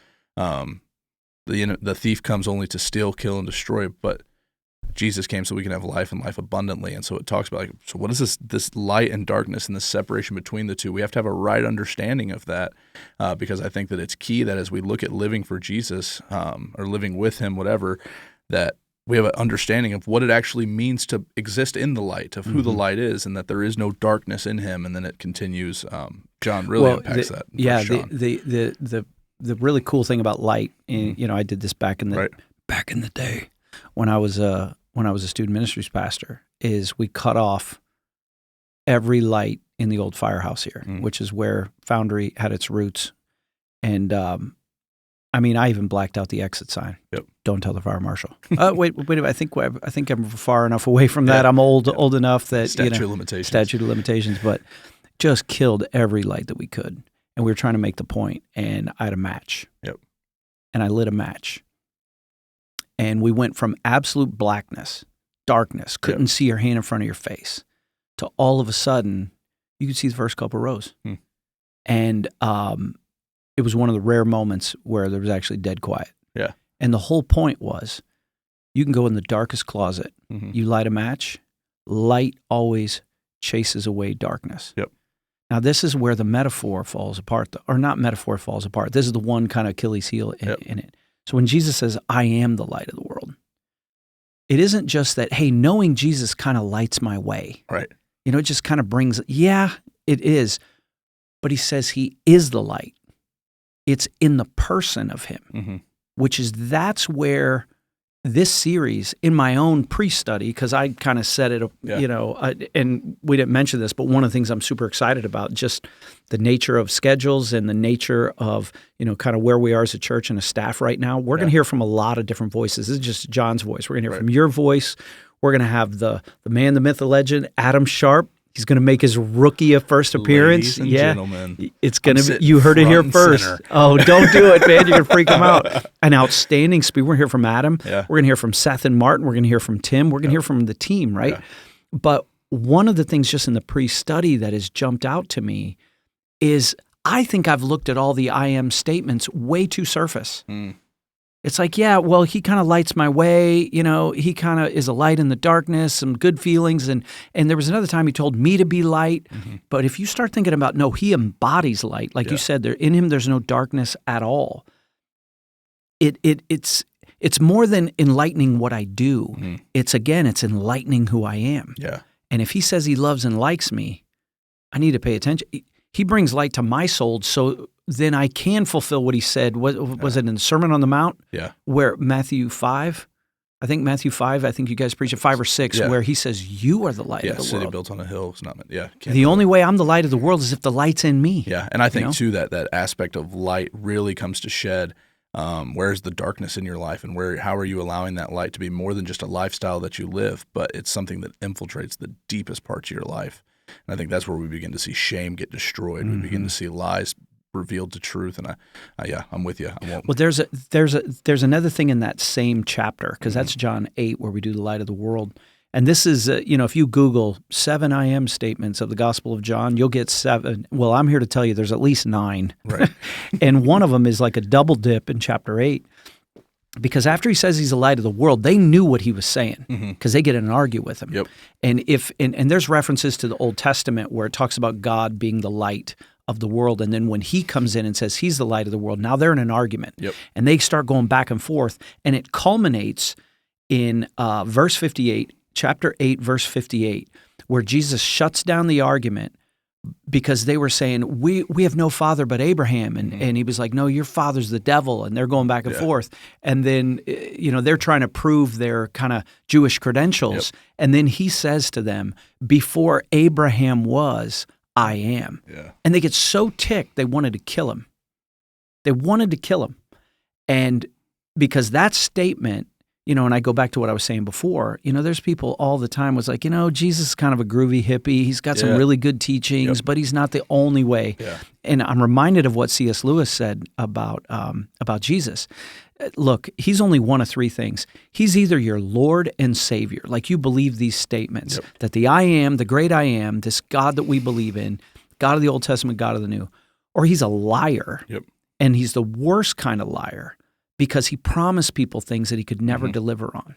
the thief comes only to steal, kill, and destroy, but Jesus came so we can have life and life abundantly. And so it talks about, so what is this light and darkness and this separation between the two? We have to have a right understanding of that, because I think that it's key that as we look at living for Jesus or living with him, whatever, that we have an understanding of what it actually means to exist in the light, of who the light is, and that there is no darkness in him. And then it continues. John really unpacks that. Yeah, the really cool thing about light, and I did this back in the day when I was a student ministries pastor, is we cut off every light in the old firehouse here, which is where Foundry had its roots. And I even blacked out the exit sign. Yep. Don't tell the fire marshal. Wait! I think I'm far enough away from that. I'm old enough that statute of limitations, but just killed every light that we could. And we were trying to make the point, and I had a match. Yep. And I lit a match. And we went from absolute blackness, darkness, couldn't see your hand in front of your face, to all of a sudden, you could see the first couple rows. And it was one of the rare moments where there was actually dead quiet. Yeah. And the whole point was, you can go in the darkest closet, you light a match, light always chases away darkness. Yep. Now, this is where the metaphor falls apart, or not metaphor falls apart. This is the one kind of Achilles heel in it. So when Jesus says, I am the light of the world, it isn't just that, hey, knowing Jesus kind of lights my way. Right. It just kind of brings, it is. But he says he is the light. It's in the person of him, that's where this series, in my own pre-study, because I kind of said it, and we didn't mention this, but one of the things I'm super excited about, just the nature of schedules and the nature of, kind of where we are as a church and a staff right now. We're going to hear from a lot of different voices. This is just John's voice. We're going to hear from your voice. We're going to have the man, the myth, the legend, Adam Sharp. He's going to make his rookie first appearance. Ladies and gentlemen, it's going to be. You heard it here first. Center. Oh, don't do it, man! You're going to freak him out. An outstanding speaker. We're going to hear from Adam. Yeah. We're going to hear from Seth and Martin. We're going to hear from Tim. We're going to hear from the team, right? Yeah. But one of the things just in the pre-study that has jumped out to me is I think I've looked at all the I am statements way too surface. It's like, he kind of lights my way, he kind of is a light in the darkness, some good feelings. And there was another time he told me to be light. But if you start thinking about, no, he embodies light. Like you said, in him, there's no darkness at all. It's it's more than enlightening what I do. It's enlightening who I am. Yeah. And if he says he loves and likes me, I need to pay attention. He brings light to my soul, so then I can fulfill what he said. Was it in the Sermon on the Mount? Yeah. Where Matthew 5, I think you guys preach it, 5 or 6, where he says, you are the light of the city world. built on a hill is not meant. Yeah. The only way I'm the light of the world is if the light's in me. Yeah. And I think, too, that aspect of light really comes to shed. Where's the darkness in your life, and how are you allowing that light to be more than just a lifestyle that you live, but it's something that infiltrates the deepest parts of your life. And I think that's where we begin to see shame get destroyed. We begin to see lies revealed to truth. And I'm with you. Well, there's another thing in that same chapter, because that's John 8, where we do the light of the world. And this is, if you Google 7 I am statements of the Gospel of John, you'll get 7. Well, I'm here to tell you there's at least 9. Right. And one of them is like a double dip in chapter 8. Because after he says he's the light of the world, they knew what he was saying, because they get in and argue with him. Yep. And there's references to the Old Testament where it talks about God being the light of the world. And then when he comes in and says he's the light of the world, now they're in an argument. Yep. And they start going back and forth. And it culminates in verse 58, chapter 8, verse 58, where Jesus shuts down the argument because they were saying, we have no father but Abraham. And he was like, no, your father's the devil. And they're going back and forth. And then, they're trying to prove their kind of Jewish credentials. Yep. And then he says to them, before Abraham was, I am. Yeah. And they get so ticked, they wanted to kill him. And because that statement, and I go back to what I was saying before, there's people all the time was like, Jesus is kind of a groovy hippie. He's got some really good teachings, but he's not the only way. Yeah. And I'm reminded of what C.S. Lewis said about Jesus. Look, he's only one of 3 things. He's either your Lord and Savior, like you believe these statements, that the I am, the great I am, this God that we believe in, God of the Old Testament, God of the New, or he's a liar, and he's the worst kind of liar, because he promised people things that he could never deliver on.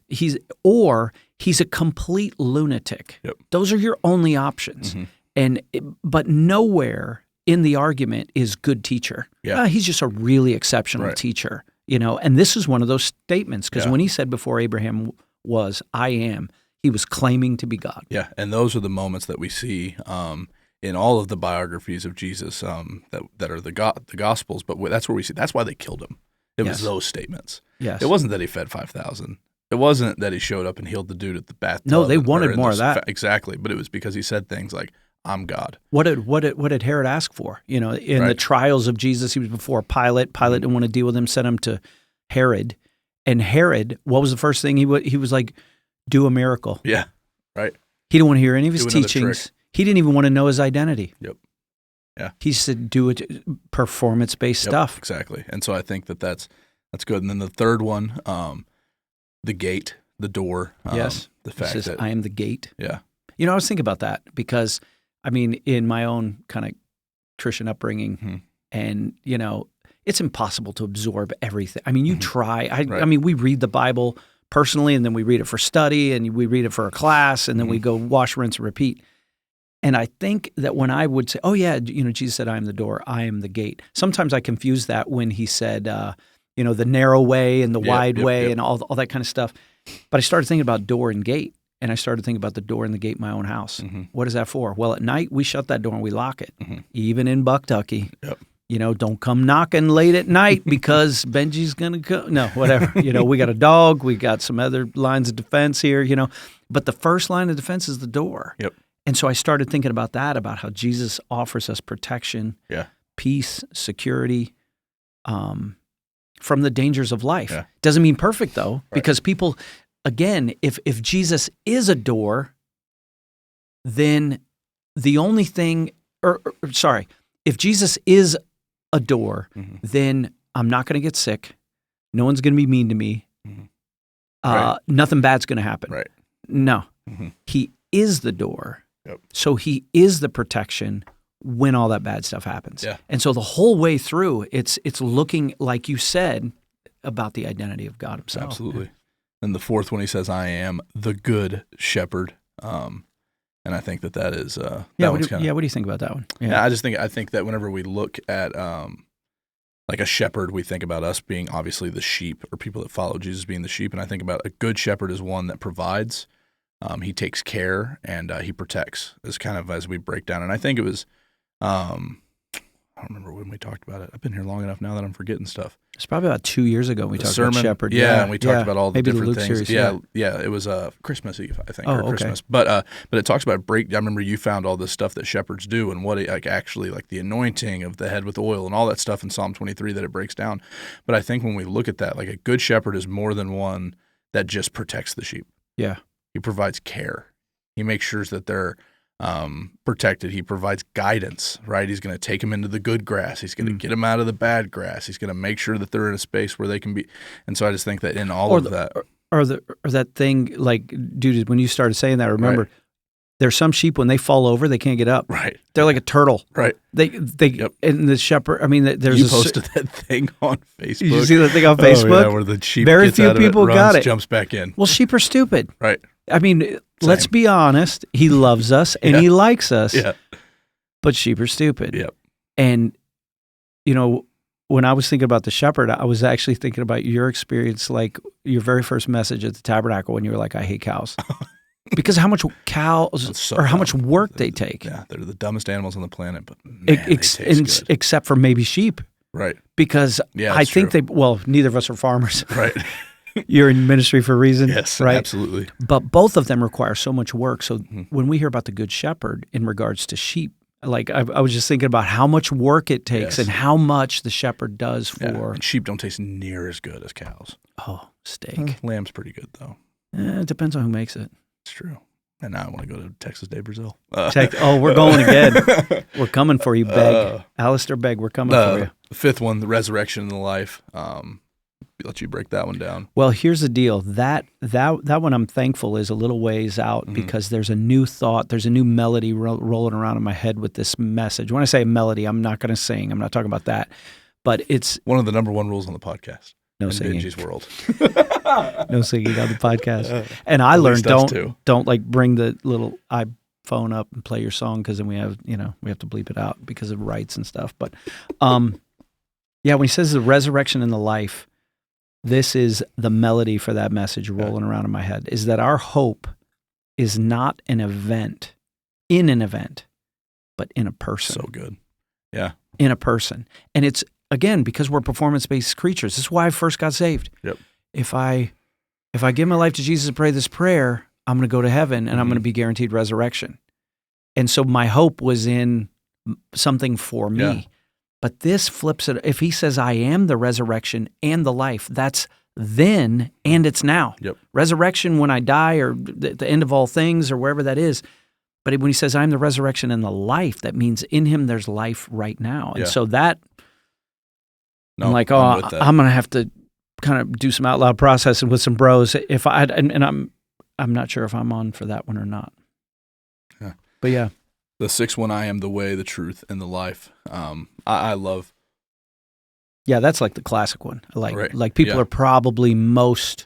He's a complete lunatic. Yep. Those are your only options. But nowhere in the argument is good teacher. Yeah. He's just a really exceptional teacher. And this is one of those statements, because when he said before Abraham was, I am, he was claiming to be God. Yeah, and those are the moments that we see in all of the biographies of Jesus that are the Gospels. But that's where we see. That's why they killed him. It was those statements. Yes. It wasn't that he fed 5,000. It wasn't that he showed up and healed the dude at the bathtub. No, they wanted more of that. Exactly, but it was because he said things like, I'm God. What did Herod ask for? In the trials of Jesus, he was before Pilate. Pilate didn't want to deal with him, sent him to Herod. And Herod, what was the first thing he was like? Do a miracle. Yeah, right. He didn't want to hear any of his teachings. Trick. He didn't even want to know his identity. Yep. Yeah. He said, do it, performance-based stuff. Exactly. And so I think that's good. And then the third one, the gate, the door. Yes. The fact that I am the gate. Yeah. I was thinking about that because, in my own kind of Christian upbringing, and, it's impossible to absorb everything. You try. We read the Bible personally, and then we read it for study, and we read it for a class, and then we go wash, rinse, and repeat. And I think that when I would say, oh, yeah, Jesus said, I am the door, I am the gate. Sometimes I confuse that when he said, the narrow way and the wide way and all that kind of stuff. But I started thinking about door and gate, and I started thinking about the door and the gate in my own house. What is that for? Well, at night, we shut that door and we lock it, even in Bucktucky. Yep. Don't come knocking late at night because Benji's going to go. No, whatever. We got a dog. We got some other lines of defense here, But the first line of defense is the door. Yep. And so I started thinking about that, about how Jesus offers us protection, peace, security from the dangers of life. Yeah. Doesn't mean perfect, though, because people, again, if Jesus is a door, then the only thing, if Jesus is a door, then I'm not going to get sick. No one's going to be mean to me. Nothing bad's going to happen. Right. No. He is the door. Yep. So he is the protection when all that bad stuff happens. Yeah. And so the whole way through, it's looking, like you said, about the identity of God himself. Absolutely. And the fourth one, he says, I am the good shepherd. And I think that is what do you think about that one? Yeah, I think that whenever we look at like a shepherd, we think about us being obviously the sheep, or people that follow Jesus being the sheep. And I think about a good shepherd is one that provides, he takes care, and he protects, is kind of as we break down. And I think it was, I don't remember when we talked about it. I've been here long enough now that I'm forgetting stuff. It's probably about 2 years ago we talked about shepherd. Yeah, and we talked about all the maybe different the Luke things. Series, yeah, it was Christmas Eve, I think, Oh, or Christmas. But it talks about I remember you found all this stuff that shepherds do, and what it, like actually like the anointing of the head with oil and all that stuff in Psalm 23 that it breaks down. But I think when we look at that, like a good shepherd is more than one that just protects the sheep. Yeah. He provides care. He makes sure that they're protected. He provides guidance, right? He's going to take them into the good grass. He's going to get them out of the bad grass. He's going to make sure that they're in a space where they can be. And so I just think that in all of that. Or that thing, like, dude, when you started saying that, I remember there's some sheep, when they fall over, they can't get up. Right. They're like a turtle. Right. And the shepherd, I mean, there's you posted that thing on Facebook. Did you see that thing on Facebook? Oh, yeah, where the sheep Very gets few out of people it, runs, got it. Jumps back in. Well, sheep are stupid. Right. I mean, let's be honest. He loves us and he likes us. Yeah. But sheep are stupid. Yep. And, you know, when I was thinking about the shepherd, I was actually thinking about your experience, like your very first message at the tabernacle when you were like, I hate cows. Because how much cows or how much work they take. Yeah, they're the dumbest animals on the planet, but man, they taste good. Except for maybe sheep. Right. Because I think neither of us are farmers. Right. You're in ministry for a reason. Yes, right? Absolutely. But both of them require so much work. So when we hear about the good shepherd in regards to sheep, like I was just thinking about how much work it takes and how much the shepherd does for. Yeah. And sheep don't taste near as good as cows. Oh, steak. Lamb's pretty good though. It depends on who makes it. It's true. And now I want to go to Texas Day Brazil. We're going again. We're coming for you, Begg. Alistair Begg, we're coming for you. The fifth one, the resurrection and the life. Let you break that one down. Well, here's the deal. That one I'm thankful is a little ways out because there's a new thought, there's a new melody rolling around in my head with this message. When I say melody, I'm not going to sing. I'm not talking about that. But it's one of the number one rules on the podcast. No singing. Benji's world. No singing on the podcast. And I learned don't like bring the little iPhone up and play your song because then we have to bleep it out because of rights and stuff. But when he says the resurrection and the life, this is the melody for that message rolling around in my head, is that our hope is not in an event, but in a person. So good. Yeah. In a person. And it's, again, because we're performance-based creatures. This is why I first got saved. Yep. If I give my life to Jesus and pray this prayer, I'm going to go to heaven and I'm going to be guaranteed resurrection. And so my hope was in something for me. Yeah. But this flips it. If he says, I am the resurrection and the life, that's then and it's now. Yep. Resurrection when I die or the end of all things or wherever that is. But when he says, I'm the resurrection and the life, that means in him there's life right now. And so that, I'm like, I'm going to have to kind of do some out loud processing with some bros. I'm not sure if I'm on for that one or not. Yeah. But yeah. The sixth one, I am the way, the truth, and the life. I love. Yeah, that's like the classic one. Like people are probably most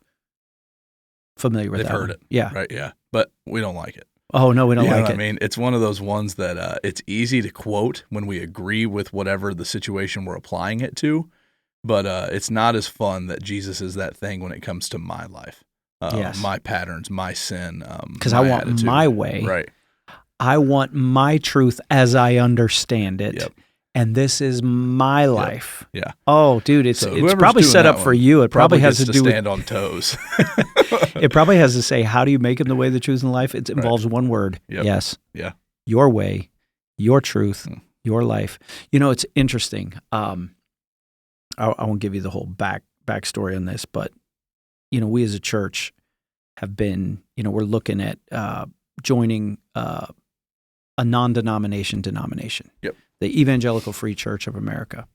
familiar with that. They've heard it. Yeah. Right, yeah. But we don't like it. Oh, no, we don't like it. I mean, it's one of those ones that it's easy to quote when we agree with whatever the situation we're applying it to, but it's not as fun that Jesus is that thing when it comes to my life, my patterns, my sin. Because I want attitude. My way. Right. I want my truth as I understand it. Yep. And this is my life. Yeah. Oh, dude, it's probably set up for you. It probably has to do with stand on toes. It probably has to say, how do you make him the way, the truth, and the life? It involves one word. Yep. Yes. Yeah. Your way, your truth, your life. You know, it's interesting. I won't give you the whole backstory on this, but we as a church have been, we're looking at joining a non-denomination denomination. Yep. The Evangelical Free Church of America.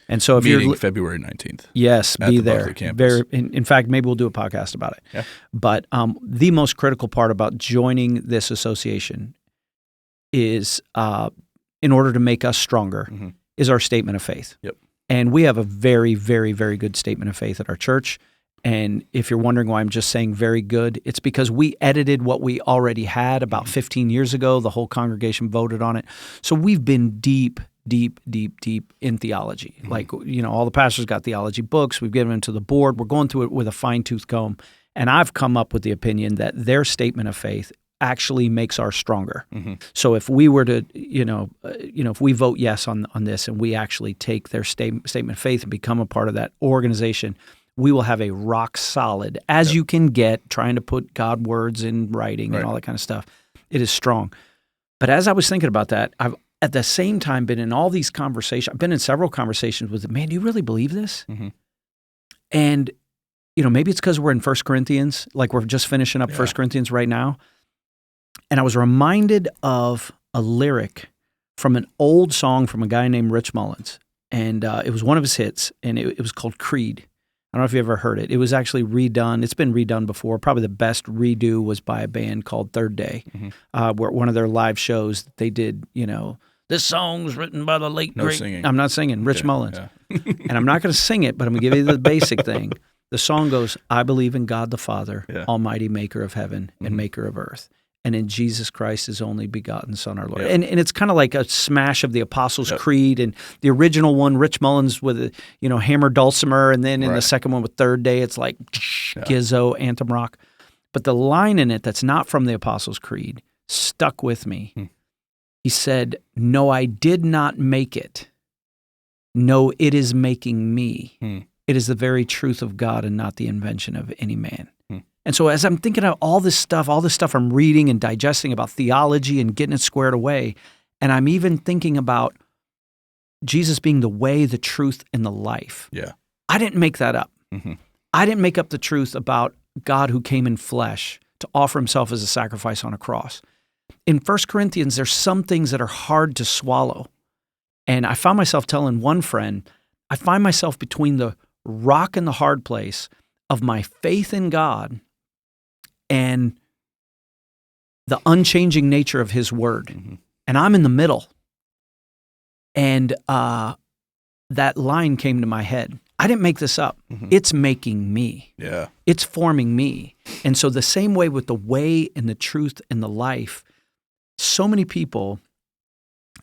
And so if Meeting you're February 19th. Yes, be there. Campus. In fact, maybe we'll do a podcast about it. Yeah. But the most critical part about joining this association is, in order to make us stronger, is our statement of faith. Yep. And we have a very, very, very good statement of faith at our church. And if you're wondering why I'm just saying very good, it's because we edited what we already had about 15 years ago. The whole congregation voted on it. So we've been deep deep in theology. Like, all the pastors got theology books. We've given them to the board. We're going through it with a fine-tooth comb. And I've come up with the opinion that their statement of faith actually makes ours stronger. So if we were to, if we vote yes on this and we actually take their statement of faith and become a part of that organization, we will have a rock solid, as you can get, trying to put God words in writing and all that kind of stuff. It is strong. But as I was thinking about that, I've at the same time been in all these conversations. I've been in several conversations with, man, do you really believe this? And, maybe it's because we're in 1 Corinthians, like we're just finishing up 1 Corinthians right now. And I was reminded of a lyric from an old song from a guy named Rich Mullins. And it was one of his hits, and it was called Creed. I don't know if you ever heard it. It was actually redone. It's been redone before. Probably the best redo was by a band called Third Day, where one of their live shows they did, this song's written by the late great. Singing. I'm not singing, Rich Mullins. Yeah. And I'm not going to sing it, but I'm going to give you the basic thing. The song goes, I believe in God the Father, almighty maker of heaven and maker of earth, and in Jesus Christ, his only begotten Son, our Lord. And it's kind of like a smash of the Apostles' Creed, and the original one, Rich Mullins with hammer dulcimer, and then in the second one with Third Day, it's like Gizzo, anthem rock. But the line in it that's not from the Apostles' Creed stuck with me. He said, no, I did not make it. No, it is making me. It is the very truth of God and not the invention of any man. And so as I'm thinking of all this stuff I'm reading and digesting about theology and getting it squared away, and I'm even thinking about Jesus being the way, the truth, and the life. Yeah, I didn't make that up. I didn't make up the truth about God who came in flesh to offer himself as a sacrifice on a cross. In 1 Corinthians, there's some things that are hard to swallow. And I found myself telling one friend, I find myself between the rock and the hard place of my faith in God and the unchanging nature of his word. And I'm in the middle. And that line came to my head. I didn't make this up. It's making me. Yeah. It's forming me. And so the same way with the way and the truth and the life, so many people,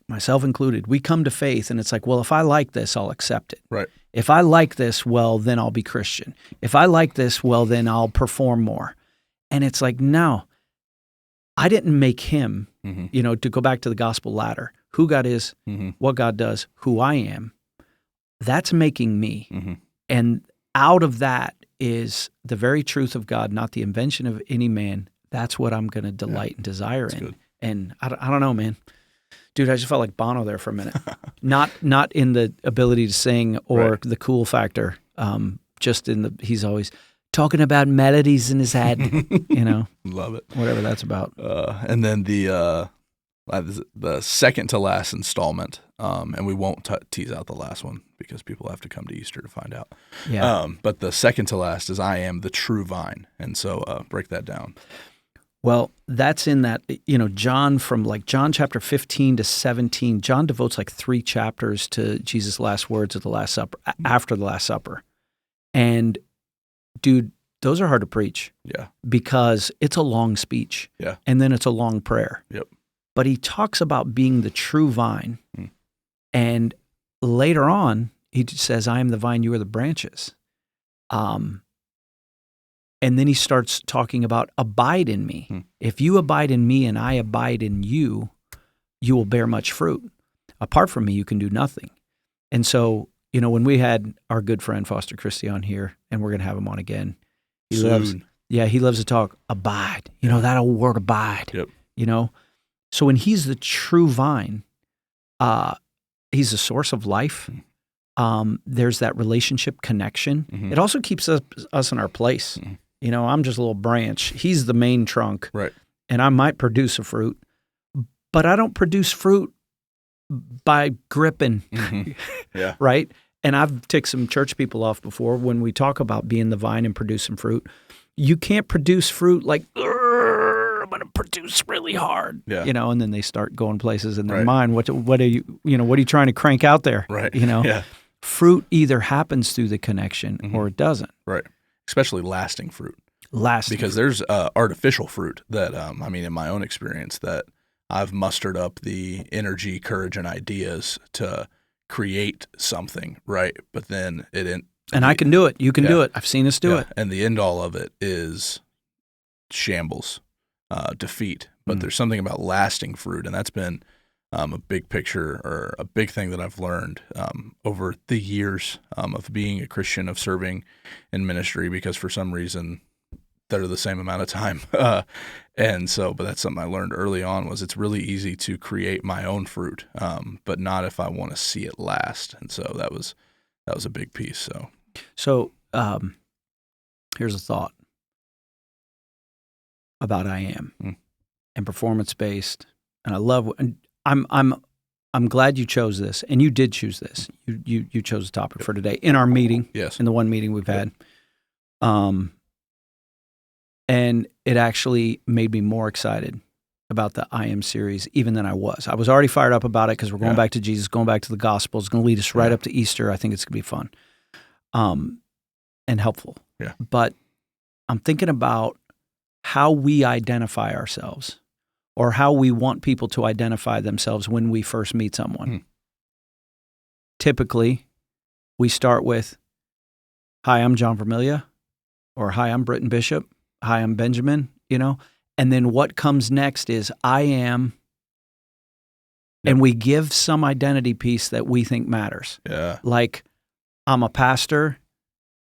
myself included, we come to faith and it's like, well, if I like this, I'll accept it. Right. If I like this, well, then I'll be Christian. If I like this, well, then I'll perform more. And it's like, no, I didn't make him, to go back to the gospel ladder, who God is, what God does, who I am. That's making me. And out of that is the very truth of God, not the invention of any man. That's what I'm going to delight and desire in. Good. And I don't know, man. Dude, I just felt like Bono there for a minute. Not in the ability to sing or the cool factor. Just in he's always talking about melodies in his head. Love it. Whatever that's about. And then the second to last installment, and we won't tease out the last one because people have to come to Easter to find out. Yeah. But the second to last is I am the true vine, and so break that down. Well, that's in that, John from John chapter 15 to 17, John devotes 3 chapters to Jesus' last words at the Last Supper, after the Last Supper. And dude, those are hard to preach. Yeah. Because it's a long speech. Yeah. And then it's a long prayer. Yep. But he talks about being the true vine. And later on, he says, I am the vine, you are the branches. And then he starts talking about abide in me. If you abide in me and I abide in you, you will bear much fruit. Apart from me, you can do nothing. And so, when we had our good friend Foster Christie on here, and we're going to have him on again, he loves to talk abide. That old word abide. Yep. So when he's the true vine, he's the source of life. There's that relationship connection. It also keeps us in our place. I'm just a little branch. He's the main trunk. Right. And I might produce a fruit, but I don't produce fruit by gripping. Yeah. Right? And I've ticked some church people off before when we talk about being the vine and producing fruit. You can't produce fruit like, I'm going to produce really hard. Yeah. And then they start going places in their mind. What are you, what are you trying to crank out there? Right. Yeah. Fruit either happens through the connection or it doesn't. Right. Especially lasting fruit. Because there's artificial fruit that, in my own experience, that I've mustered up the energy, courage, and ideas to create something, right? But then and I can do it. You can do it. I've seen us do it. And the end all of it is shambles, defeat. But there's something about lasting fruit, and that's been a big picture or a big thing that I've learned over the years of being a Christian, of serving in ministry, because for some reason they're the same amount of time. And so, but that's something I learned early on, was it's really easy to create my own fruit, but not if I want to see it last. And so that was a big piece. So here's a thought about I Am and performance-based. And I love, and I'm glad you chose this, and you did choose this. You chose the topic for today in our meeting. Yes. In the one meeting we've had. And it actually made me more excited about the I Am series even than I was. I was already fired up about it because we're going back to Jesus, going back to the gospel. It's going to lead us right up to Easter. I think it's going to be fun and helpful. Yeah. But I'm thinking about how we identify ourselves, or how we want people to identify themselves when we first meet someone. Typically, we start with, "Hi, I'm John Vermiglia," or "Hi, I'm Britton Bishop," "Hi, I'm Benjamin," and then what comes next is "I am," and we give some identity piece that we think matters. Yeah. Like, I'm a pastor, ...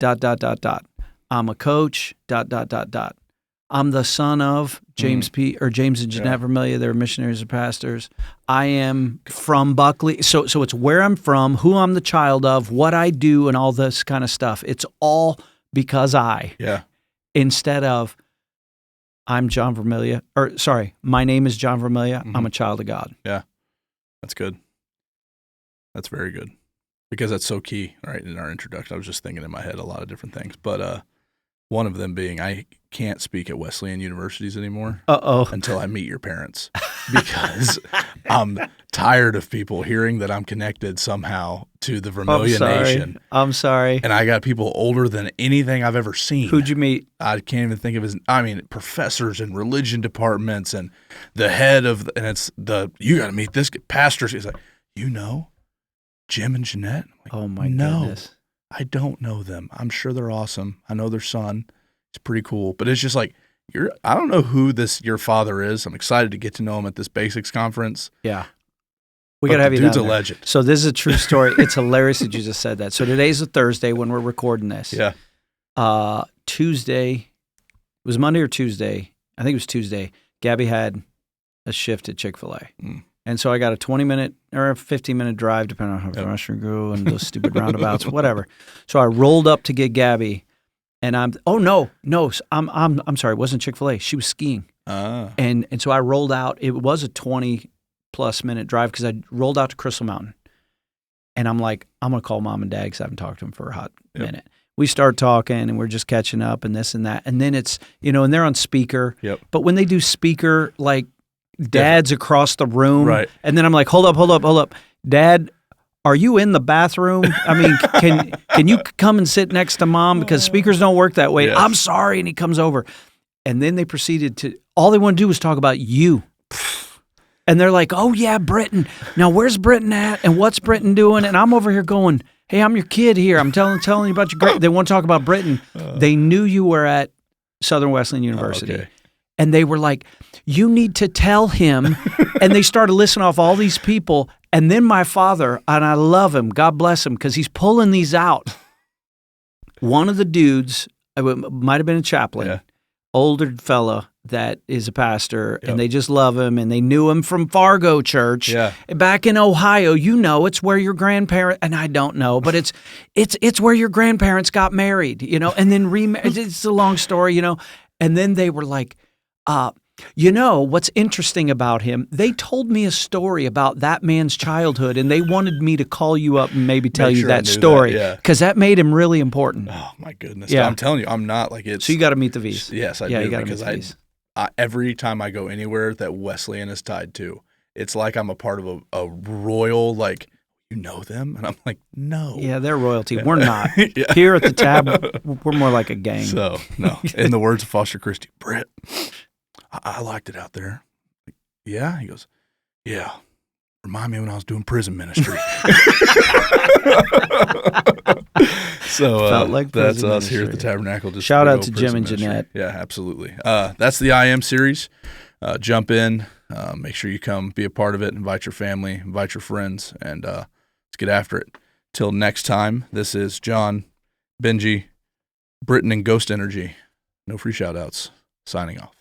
I'm a coach, ... I'm the son of James and Jeanette Vermiglia. They're missionaries and pastors. I am from Buckley. So it's where I'm from, who I'm the child of, what I do, and all this kind of stuff. It's all because instead of I'm John Vermiglia, or sorry, my name is John Vermiglia. I'm a child of God. Yeah, that's good. That's very good, because that's so key, right? In our introduction, I was just thinking in my head a lot of different things, but one of them being, I can't speak at Wesleyan universities anymore until I meet your parents, because I'm tired of people hearing that I'm connected somehow to the Vermiglia Nation. I'm sorry. And I got people older than anything I've ever seen. Who'd you meet? I can't even think of professors in religion departments, and the head of, and it's you got to meet this pastors. He's like, Jim and Jeanette? I'm like, oh my goodness. I don't know them. I'm sure they're awesome. I know their son. It's pretty cool. But it's just like, I don't know who your father is. I'm excited to get to know him at this basics conference. Yeah. We got to have you down there. Dude's a legend. So this is a true story. It's hilarious that you just said that. So today's a Thursday when we're recording this. Yeah. Tuesday, it was Monday or Tuesday. I think it was Tuesday. Gabby had a shift at Chick-fil-A. And so I got a 20-minute or a 15-minute drive, depending on how fast you go, and those stupid roundabouts, whatever. So I rolled up to get Gabby, and I'm sorry, it wasn't Chick-fil-A. She was skiing. And so I rolled out. It was a 20-plus minute drive, because I rolled out to Crystal Mountain. And I'm like, I'm going to call Mom and Dad, because I haven't talked to them for a hot minute. We start talking, and we're just catching up and this and that. And then it's, and they're on speaker. Yep. But when they do speaker, like, Dad's across the room. Right. And then I'm like, hold up. Dad, are you in the bathroom? I mean, can you come and sit next to Mom? Because speakers don't work that way. Yes. I'm sorry. And he comes over. And then they proceeded to, all they want to do is talk about you. And they're like, oh yeah, Britton. Now where's Britton at? And what's Britton doing? And I'm over here going, hey, I'm your kid here. I'm telling you about your great. They want to talk about Britton. They knew you were at Southern Wesleyan University. Okay. And they were like, you need to tell him. And they started listing off all these people. And then my father, and I love him, God bless him, because he's pulling these out. One of the dudes, it might have been a chaplain, older fella that is a pastor, and they just love him, and they knew him from Fargo Church back in Ohio. It's where your grandparents, and I don't know, but it's where your grandparents got married, and then remarried. It's a long story, And then they were like, what's interesting about him, they told me a story about that man's childhood, and they wanted me to call you up and maybe tell you that story, because that made him really important. Oh, my goodness. Yeah. I'm telling you, I'm not like it's... So you got to meet the V's. Yes, I do, because every time I go anywhere that Wesleyan is tied to, it's like I'm a part of a royal, like, you know them? And I'm like, no. Yeah, they're royalty. We're not. Here at the Tab, we're more like a gang. So, no. In the words of Foster Christie, Britt, I liked it out there. yeah. He goes, yeah. Remind me when I was doing prison ministry. So Felt like that's prison us here at the ministry. Tabernacle. Just Shout big out old to prison Jim and ministry. Jeanette. Yeah, absolutely. That's the I Am series. Jump in. Make sure you come be a part of it. Invite your family. Invite your friends. And let's get after it. Till next time, this is John, Benji, Britton, and Ghost Energy. No free shout-outs. Signing off.